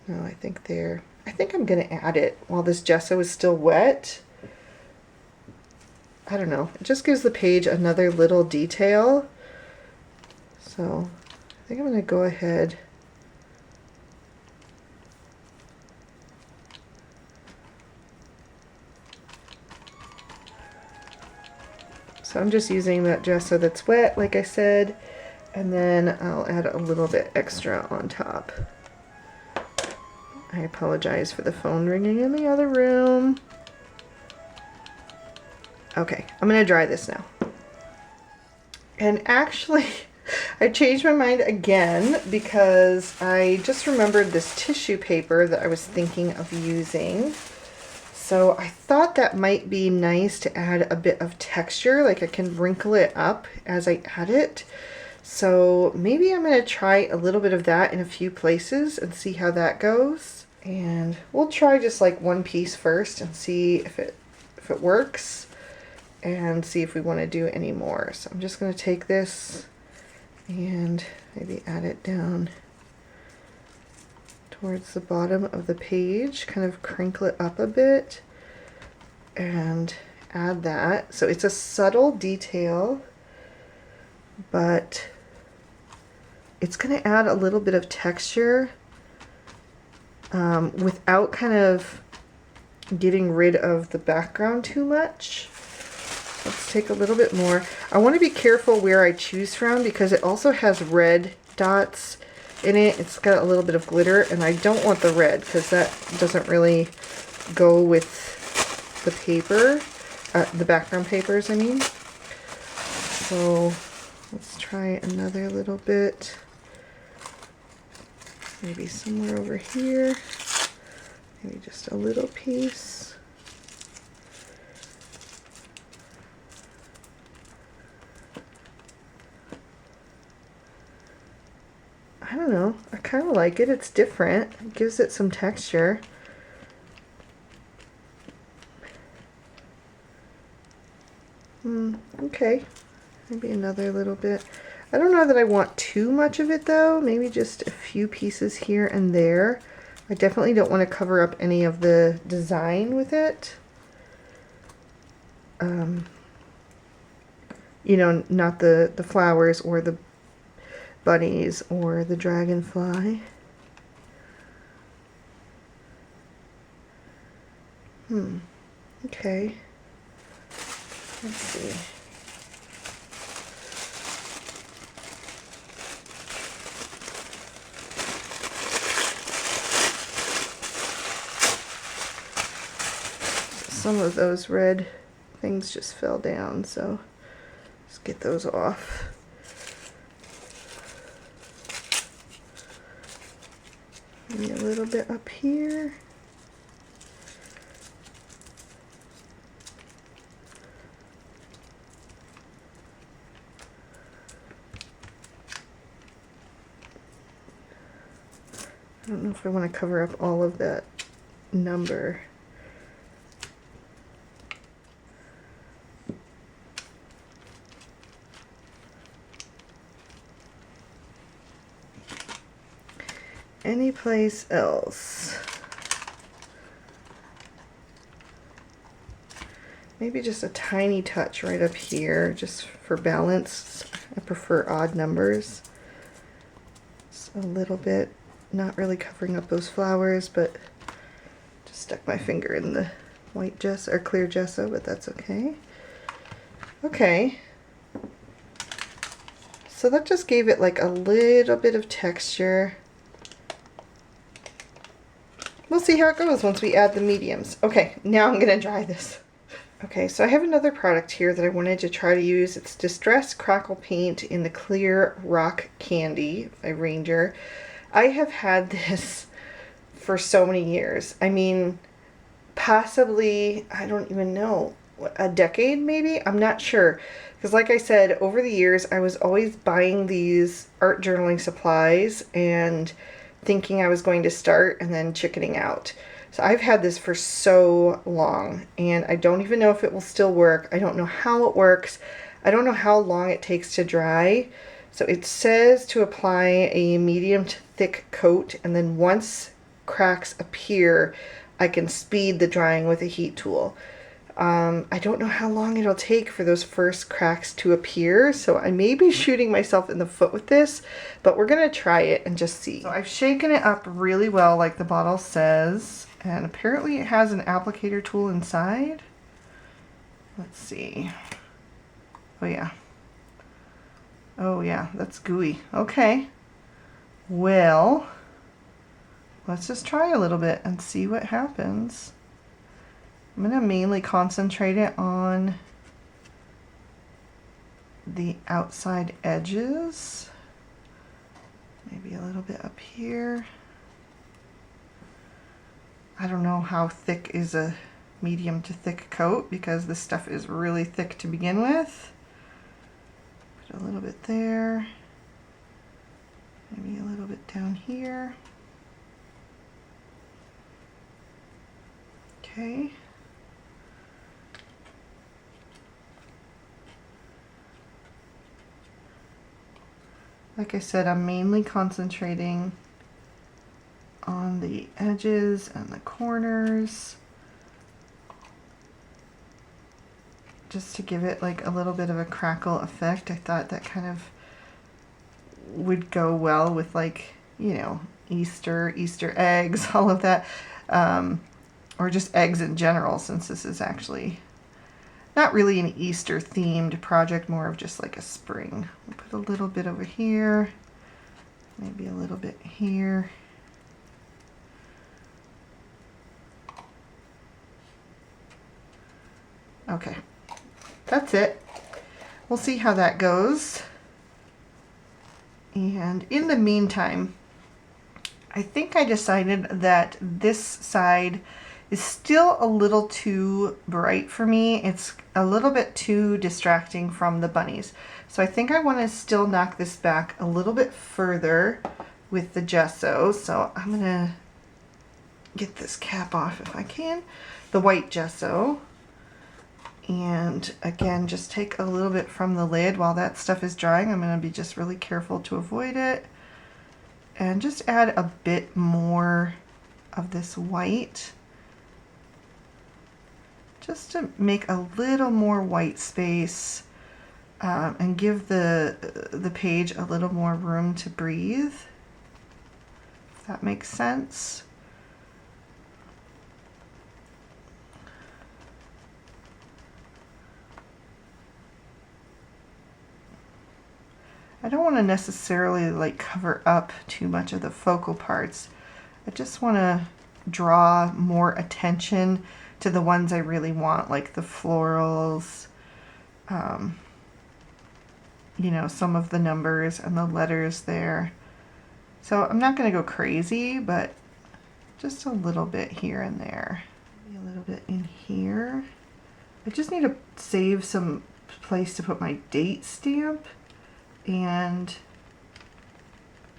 No, I think there. I think I'm going to add it while this gesso is still wet. I don't know. It just gives the page another little detail. So I think I'm going to go ahead. So I'm just using that gesso that's wet, like I said, and then I'll add a little bit extra on top. I apologize for the phone ringing in the other room. Okay, I'm going to dry this now. And actually, I changed my mind again because I just remembered this tissue paper that I was thinking of using. So I thought that might be nice to add a bit of texture, like I can wrinkle it up as I add it. So maybe I'm going to try a little bit of that in a few places and see how that goes. And we'll try just like one piece first and see if it works, and see if we want to do any more. So I'm just going to take this and maybe add it down towards the bottom of the page, kind of crinkle it up a bit and add that. So it's a subtle detail, but it's going to add a little bit of texture without kind of getting rid of the background too much. Let's take a little bit more. I want to be careful where I choose from because it also has red dots in it. It's got a little bit of glitter, and I don't want the red because that doesn't really go with the paper, the background papers, I mean. So let's try another little bit. Maybe somewhere over here. Maybe just a little piece. I don't know. I kind of like it. It's different. It gives it some texture. Okay. Maybe another little bit. I don't know that I want too much of it though. Maybe just a few pieces here and there. I definitely don't want to cover up any of the design with it. You know, not the flowers or the bunnies or the dragonfly. Okay. Let's see. Some of those red things just fell down, so let's get those off. Maybe a little bit up here. I don't know if I want to cover up all of that number. Any place else? Maybe just a tiny touch right up here, just for balance. I prefer odd numbers. Just a little bit, not really covering up those flowers, but just stuck my finger in the white gesso or clear gesso, but that's okay. Okay. So that just gave it like a little bit of texture. We'll see how it goes once we add the mediums. Okay, now I'm gonna dry this. Okay, so I have another product here that I wanted to try to use. It's Distress Crackle Paint in the Clear Rock Candy by Ranger. I have had this for so many years. I mean, possibly, I don't even know, a decade maybe? I'm not sure. Because like I said, over the years, I was always buying these art journaling supplies and thinking I was going to start and then chickening out. So I've had this for so long and I don't even know if it will still work. I don't know how it works. I don't know how long it takes to dry. So it says to apply a medium to thick coat, and then once cracks appear, I can speed the drying with a heat tool. I don't know how long it'll take for those first cracks to appear, so I may be shooting myself in the foot with this, but we're gonna try it and just see. So I've shaken it up really well like the bottle says, and apparently it has an applicator tool inside. Let's see. Oh yeah. Oh yeah, that's gooey. Okay. Well, let's just try a little bit and see what happens. I'm going to mainly concentrate it on the outside edges. Maybe a little bit up here. I don't know how thick is a medium to thick coat because this stuff is really thick to begin with. Put a little bit there. Maybe a little bit down here. Okay. Like I said, I'm mainly concentrating on the edges and the corners. just to give it like a little bit of a crackle effect. I thought that kind of would go well with, like, you know, Easter eggs, all of that, or just eggs in general, since this is actually not really an Easter themed project, more of just like a spring. We'll put a little bit over here, maybe a little bit here. Okay, that's it. We'll see how that goes. And in the meantime, I think I decided that this side is still a little too bright for me. It's a little bit too distracting from the bunnies. So I think I want to still knock this back a little bit further with the gesso. So I'm going to get this cap off if I can, the white gesso. And again, just take a little bit from the lid while that stuff is drying. I'm going to be just really careful to avoid it. And just add a bit more of this white, just to make a little more white space and give the page a little more room to breathe, if that makes sense. I don't want to necessarily like cover up too much of the focal parts. I just want to draw more attention to the ones I really want, like the florals, you know, some of the numbers and the letters there. So I'm not going to go crazy, but just a little bit here and there. Maybe a little bit in here. I just need to save some place to put my date stamp. And,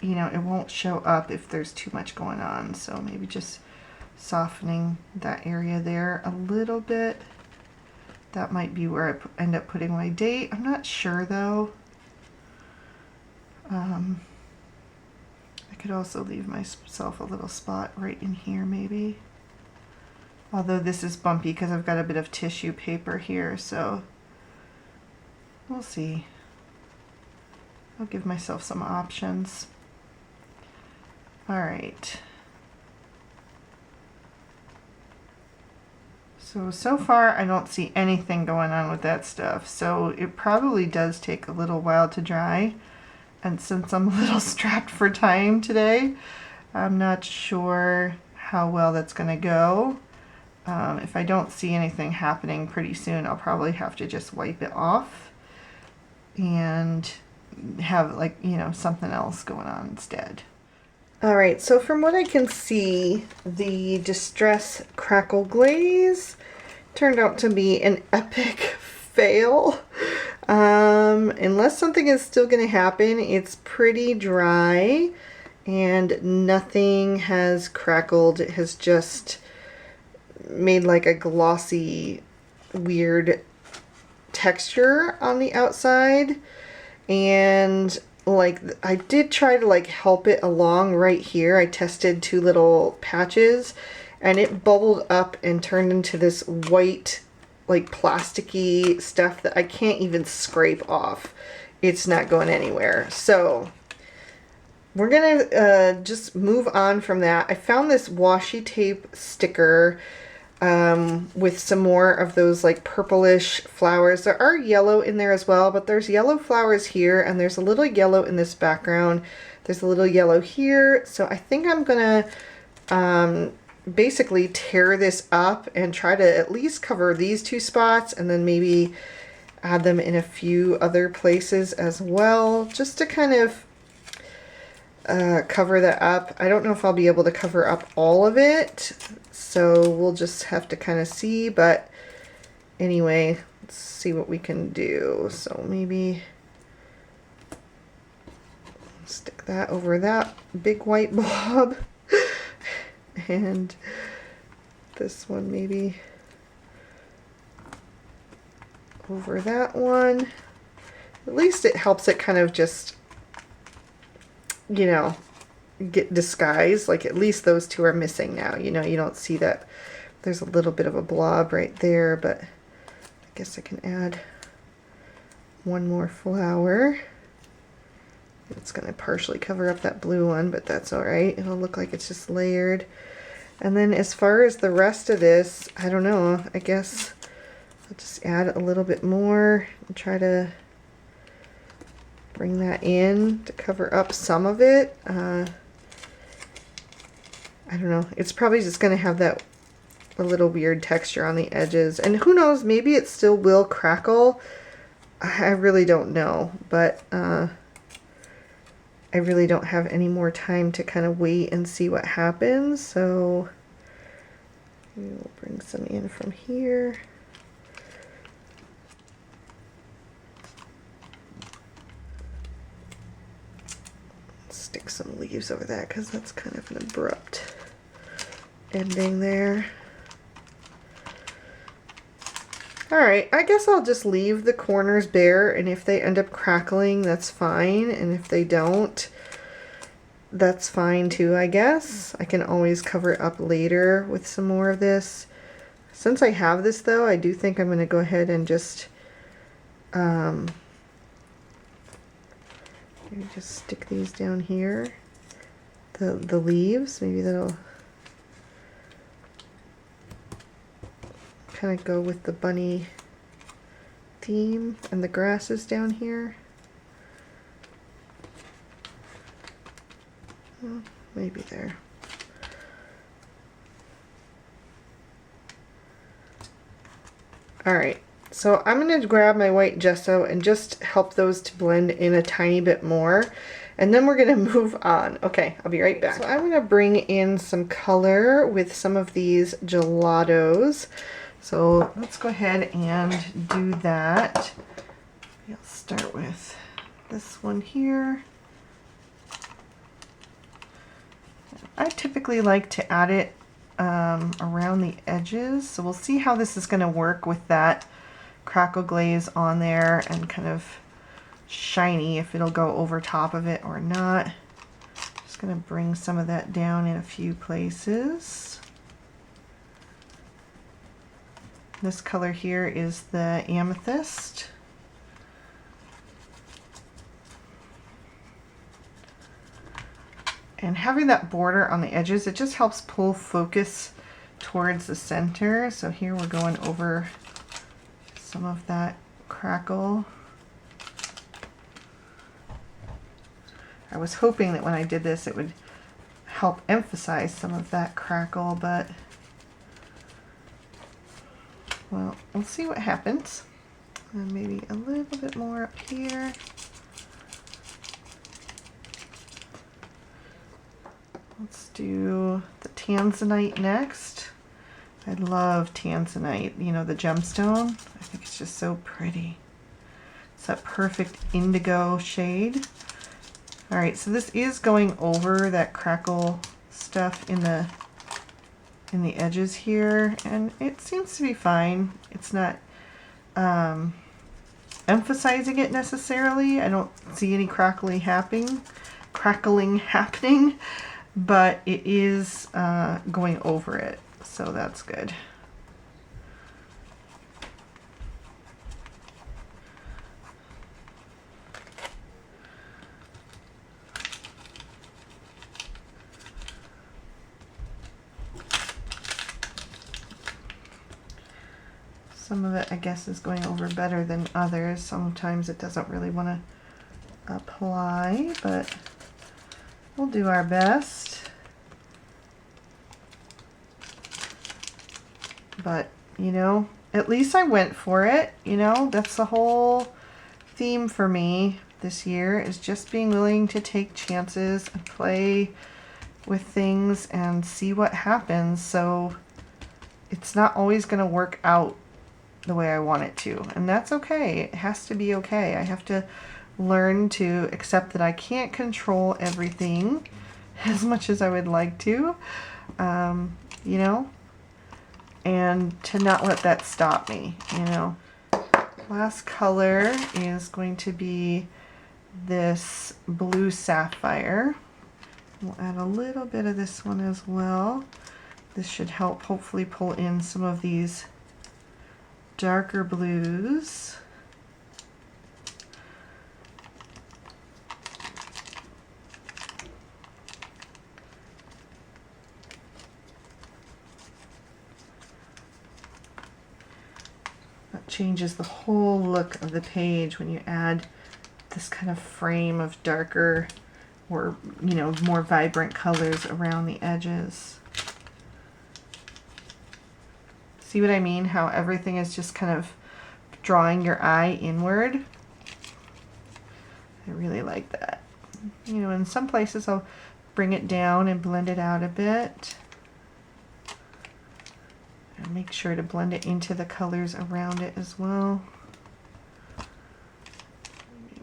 you know, it won't show up if there's too much going on. So maybe just softening that area there a little bit. That might be where I end up putting my date. I'm not sure though. I could also leave myself a little spot right in here maybe. Although this is bumpy because I've got a bit of tissue paper here, so we'll see. I'll give myself some options. All right. So far I don't see anything going on with that stuff. So it probably does take a little while to dry. And since I'm a little strapped for time today, I'm not sure how well that's gonna go. If I don't see anything happening pretty soon, I'll probably have to just wipe it off and have, like, you know, something else going on instead. All right, so from what I can see, the Distress Crackle Glaze turned out to be an epic fail. Unless something is still going to happen, it's pretty dry and nothing has crackled. It has just made like a glossy, weird texture on the outside. And like I did try to like help it along right here. I tested 2 little patches and it bubbled up and turned into this white, like plasticky stuff that I can't even scrape off. It's not going anywhere. So we're gonna just move on from that. I found this washi tape sticker with some more of those like purplish flowers. There are yellow in there as well, but there's yellow flowers here and there's a little yellow in this background. There's a little yellow here. So I think I'm gonna basically tear this up and try to at least cover these 2 spots and then maybe add them in a few other places as well, just to kind of cover that up. I don't know if I'll be able to cover up all of it, so we'll just have to kind of see, but anyway, let's see what we can do. So maybe stick that over that big white blob and this one maybe over that one. At least it helps it kind of just, you know, get disguised. Like at least those 2 are missing now. You know, you don't see that there's a little bit of a blob right there, but guess I can add one more flower. It's going to partially cover up that blue one, but that's alright. It'll look like it's just layered. And then as far as the rest of this, I don't know, I guess I'll just add a little bit more and try to bring that in to cover up some of it. I don't know, it's probably just going to have that a little weird texture on the edges. And who knows, maybe it still will crackle. I really don't know, but I really don't have any more time to kind of wait and see what happens, so we'll bring some in from here. Stick some leaves over that because that's kind of an abrupt ending there. Alright, I guess I'll just leave the corners bare, and if they end up crackling, that's fine, and if they don't, that's fine too, I guess. I can always cover it up later with some more of this. Since I have this though, I do think I'm going to go ahead and just maybe just stick these down here. The leaves, maybe that'll kind of go with the bunny theme, and the grasses down here. Well, maybe there. Alright, so I'm going to grab my white gesso and just help those to blend in a tiny bit more, and then we're going to move on. Okay, I'll be right back. So I'm going to bring in some color with some of these gelatos. So let's go ahead and do that. I'll start with this one here. I typically like to add it around the edges, so we'll see how this is going to work with that crackle glaze on there and kind of shiny, if it'll go over top of it or not. Just going to bring some of that down in a few places. This color here is the amethyst. And having that border on the edges, it just helps pull focus towards the center. So here we're going over some of that crackle. I was hoping that when I did this it would help emphasize some of that crackle, but well, we'll see what happens. And maybe a little bit more up here. Let's do the tanzanite next. I love tanzanite, you know, the gemstone. I think it's just so pretty. It's that perfect indigo shade. Alright, so this is going over that crackle stuff in the edges here, and it seems to be fine. It's not emphasizing it necessarily. I don't see any crackling happening, but it is going over it, so that's good. Some of it, I guess, is going over better than others. Sometimes it doesn't really want to apply, but we'll do our best. But, you know, at least I went for it. You know, that's the whole theme for me this year, is just being willing to take chances and play with things and see what happens. So it's not always going to work out the way I want it to, and that's okay. It has to be okay. I have to learn to accept that I can't control everything as much as I would like to, you know, and to not let that stop me, you know. Last color is going to be this blue sapphire. We'll add a little bit of this one as well. This should help hopefully pull in some of these darker blues. That changes the whole look of the page when you add this kind of frame of darker or, you know, more vibrant colors around the edges. See what I mean? How everything is just kind of drawing your eye inward. I really like that. You know, in some places I'll bring it down and blend it out a bit. And make sure to blend it into the colors around it as well.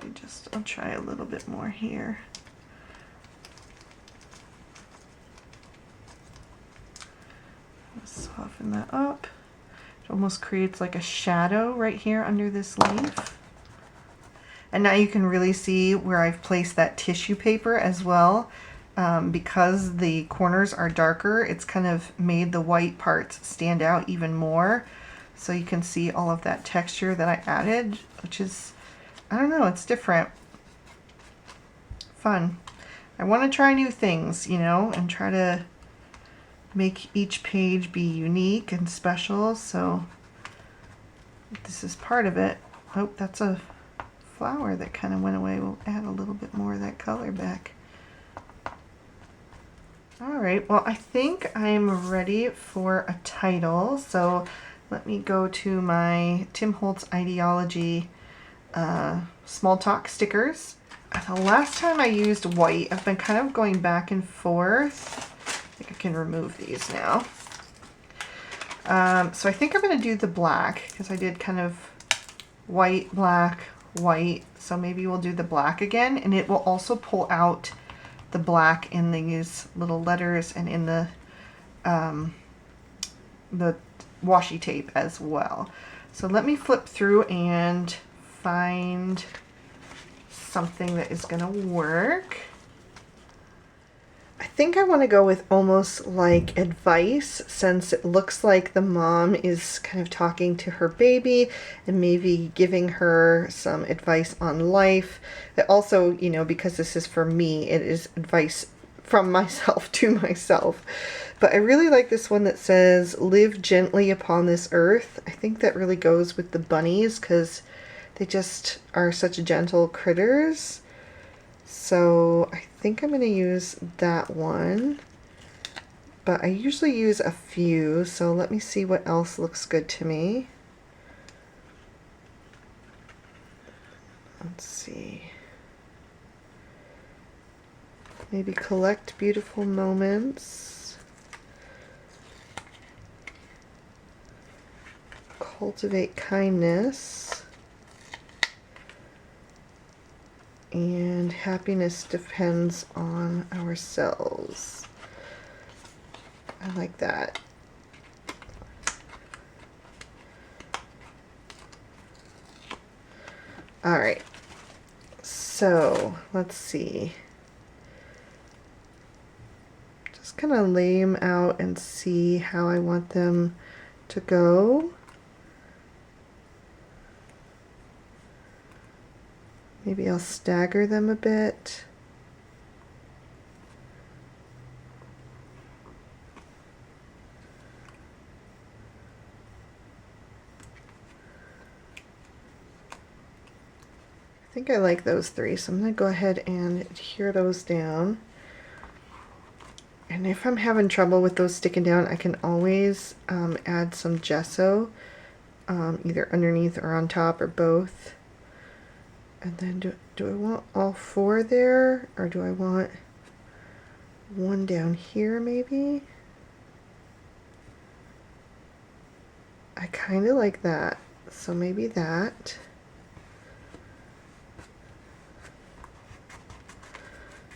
Maybe just, I'll try a little bit more here. Soften that up. It almost creates like a shadow right here under this leaf. And now you can really see where I've placed that tissue paper as well. Because the corners are darker, it's kind of made the white parts stand out even more. So you can see all of that texture that I added, which is, I don't know, it's different. Fun. I want to try new things, you know, and try to make each page be unique and special. So this is part of it. Oh, that's a flower that kind of went away. We'll add a little bit more of that color back. All right, well, I think I'm ready for a title. So let me go to my Tim Holtz Ideology small talk stickers. The last time I used white, I've been kind of going back and forth. I think I can remove these now. So I think I'm going to do the black because I did kind of white, black, white. So maybe we'll do the black again, and it will also pull out the black in these little letters and in the washi tape as well. So let me flip through and find something that is going to work. I think I want to go with almost like advice, since it looks like the mom is kind of talking to her baby and maybe giving her some advice on life. It also, you know, because this is for me, it is advice from myself to myself. But I really like this one that says, live gently upon this earth. I think that really goes with the bunnies because they just are such gentle critters. So I think I'm going to use that one, but I usually use a few, so let me see what else looks good to me. Let's see. Maybe collect beautiful moments. Cultivate kindness. And happiness depends on ourselves. I like that. All right, so let's see. Just kind of lay them out and see how I want them to go. Maybe I'll stagger them a bit. I think I like those three, so I'm going to go ahead and adhere those down. And if I'm having trouble with those sticking down, I can always add some gesso, either underneath or on top or both. And then do I want all four there, or do I want one down here maybe? I kind of like that, so maybe that.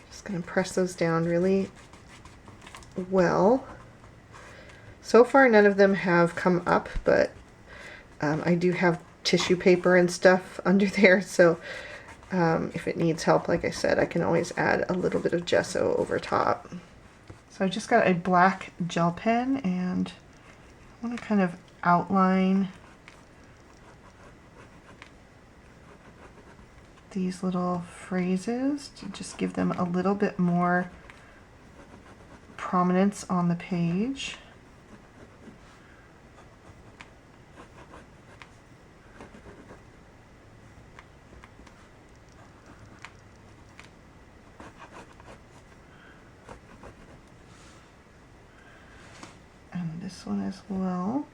Just gonna press those down really well. So far none of them have come up, but I do have tissue paper and stuff under there, so if it needs help, like I said, I can always add a little bit of gesso over top. So I just got a black gel pen and I want to kind of outline these little phrases to just give them a little bit more prominence on the page. And this one as well.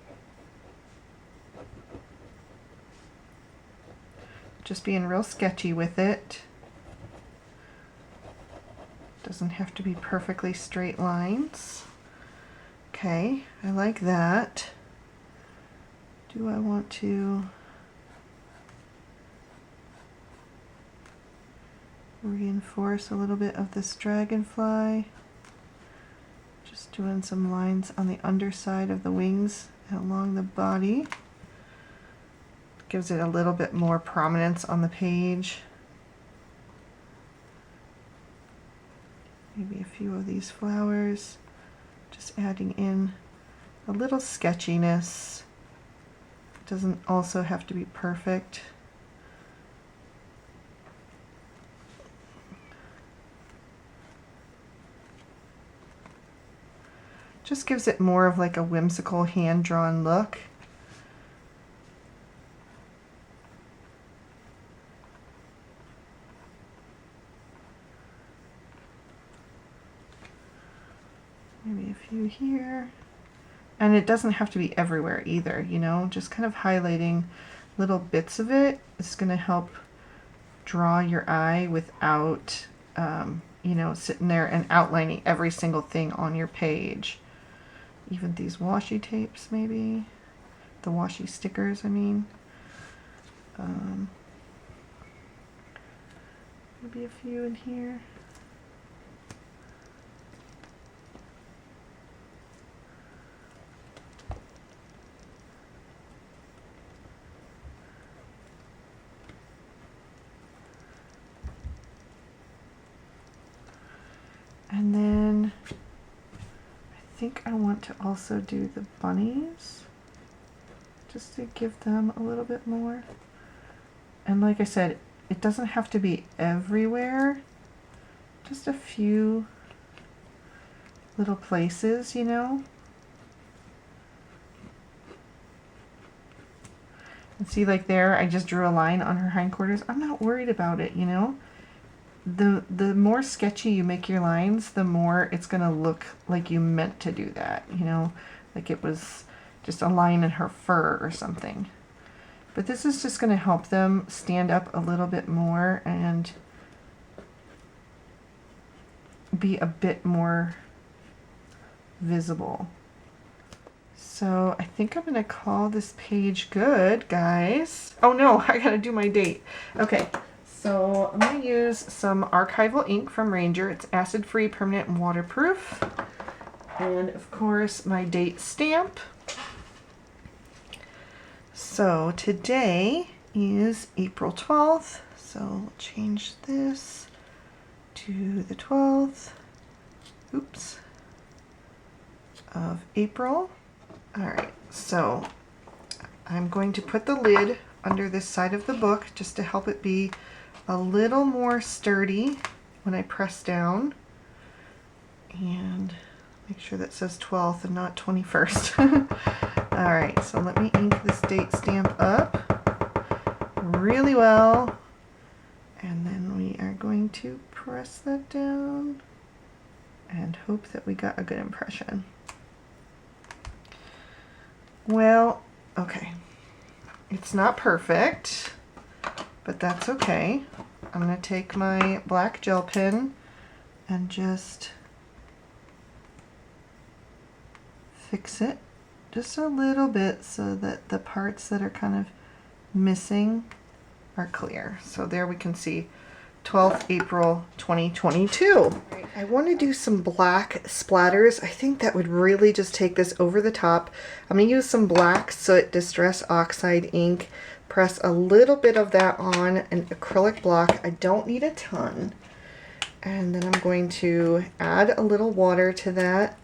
Just being real sketchy with it. Doesn't have to be perfectly straight lines. Okay, I like that. Do I want to reinforce a little bit of this dragonfly? Just doing some lines on the underside of the wings and along the body. Gives it a little bit more prominence on the page. Maybe a few of these flowers. Just adding in a little sketchiness. It doesn't also have to be perfect. Just gives it more of like a whimsical hand-drawn look. Maybe a few here. And it doesn't have to be everywhere either, you know, just kind of highlighting little bits of it is going to help draw your eye without, you know, sitting there and outlining every single thing on your page. Even these washi tapes, maybe. The washi stickers, I mean. Maybe a few in here. And then I think I want to also do the bunnies, just to give them a little bit more. And like I said, it doesn't have to be everywhere, just a few little places, you know. And see, like there, I just drew a line on her hindquarters. I'm not worried about it, you know. The more sketchy you make your lines, the more it's going to look like you meant to do that, you know, like it was just a line in her fur or something. But this is just going to help them stand up a little bit more and be a bit more visible. So I think I'm going to call this page good, guys. Oh no, I got to do my date. Okay. So I'm going to use some archival ink from Ranger. It's acid-free, permanent, and waterproof. And of course my date stamp. So today is April 12th. So we'll change this to the 12th. Oops. Of April. Alright, so I'm going to put the lid under this side of the book just to help it be a little more sturdy when I press down, and make sure that says 12th and not 21st. Alright, so let me ink this date stamp up really well, and then we are going to press that down and hope that we got a good impression. Well, okay, it's not perfect, but that's okay. I'm going to take my black gel pen and just fix it just a little bit so that the parts that are kind of missing are clear. So there we can see 12th April 2022. I want to do some black splatters. I think that would really just take this over the top. I'm going to use some black soot distress oxide ink. Press a little bit of that on an acrylic block. I don't need a ton. And then I'm going to add a little water to that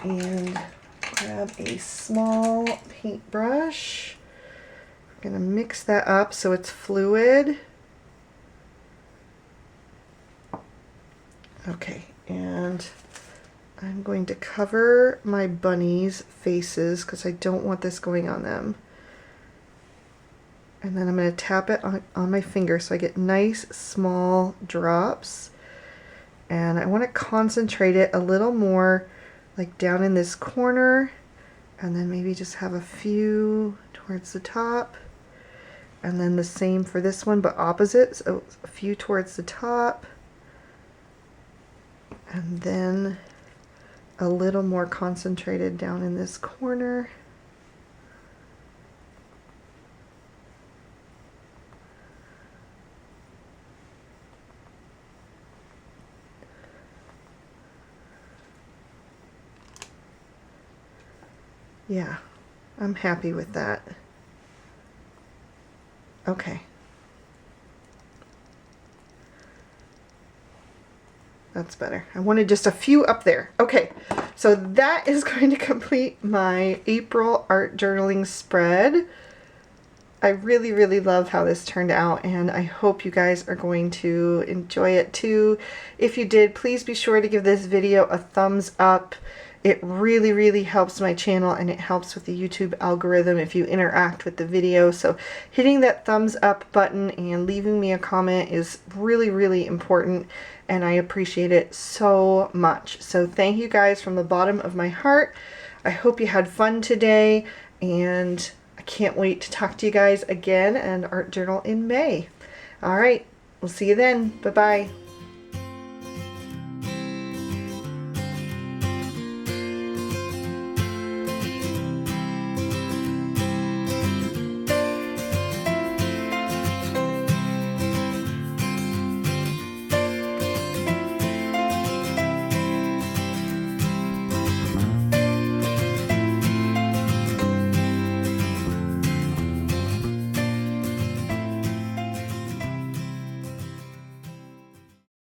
and grab a small paintbrush. I'm going to mix that up so it's fluid. Okay, and I'm going to cover my bunnies' faces because I don't want this going on them. And then I'm going to tap it on my finger so I get nice small drops. And I want to concentrate it a little more like down in this corner, and then maybe just have a few towards the top. And then the same for this one, but opposite, so a few towards the top. And then a little more concentrated down in this corner. Yeah, I'm happy with that. Okay. That's better. I wanted just a few up there. Okay, so that is going to complete my April art journaling spread. I really, really love how this turned out, and I hope you guys are going to enjoy it too. If you did, please be sure to give this video a thumbs up. It really, really helps my channel, and it helps with the YouTube algorithm if you interact with the video. So hitting that thumbs up button and leaving me a comment is really, really important, and I appreciate it so much. So thank you guys from the bottom of my heart. I hope you had fun today, and I can't wait to talk to you guys again and art journal in May. All right, we'll see you then. Bye-bye.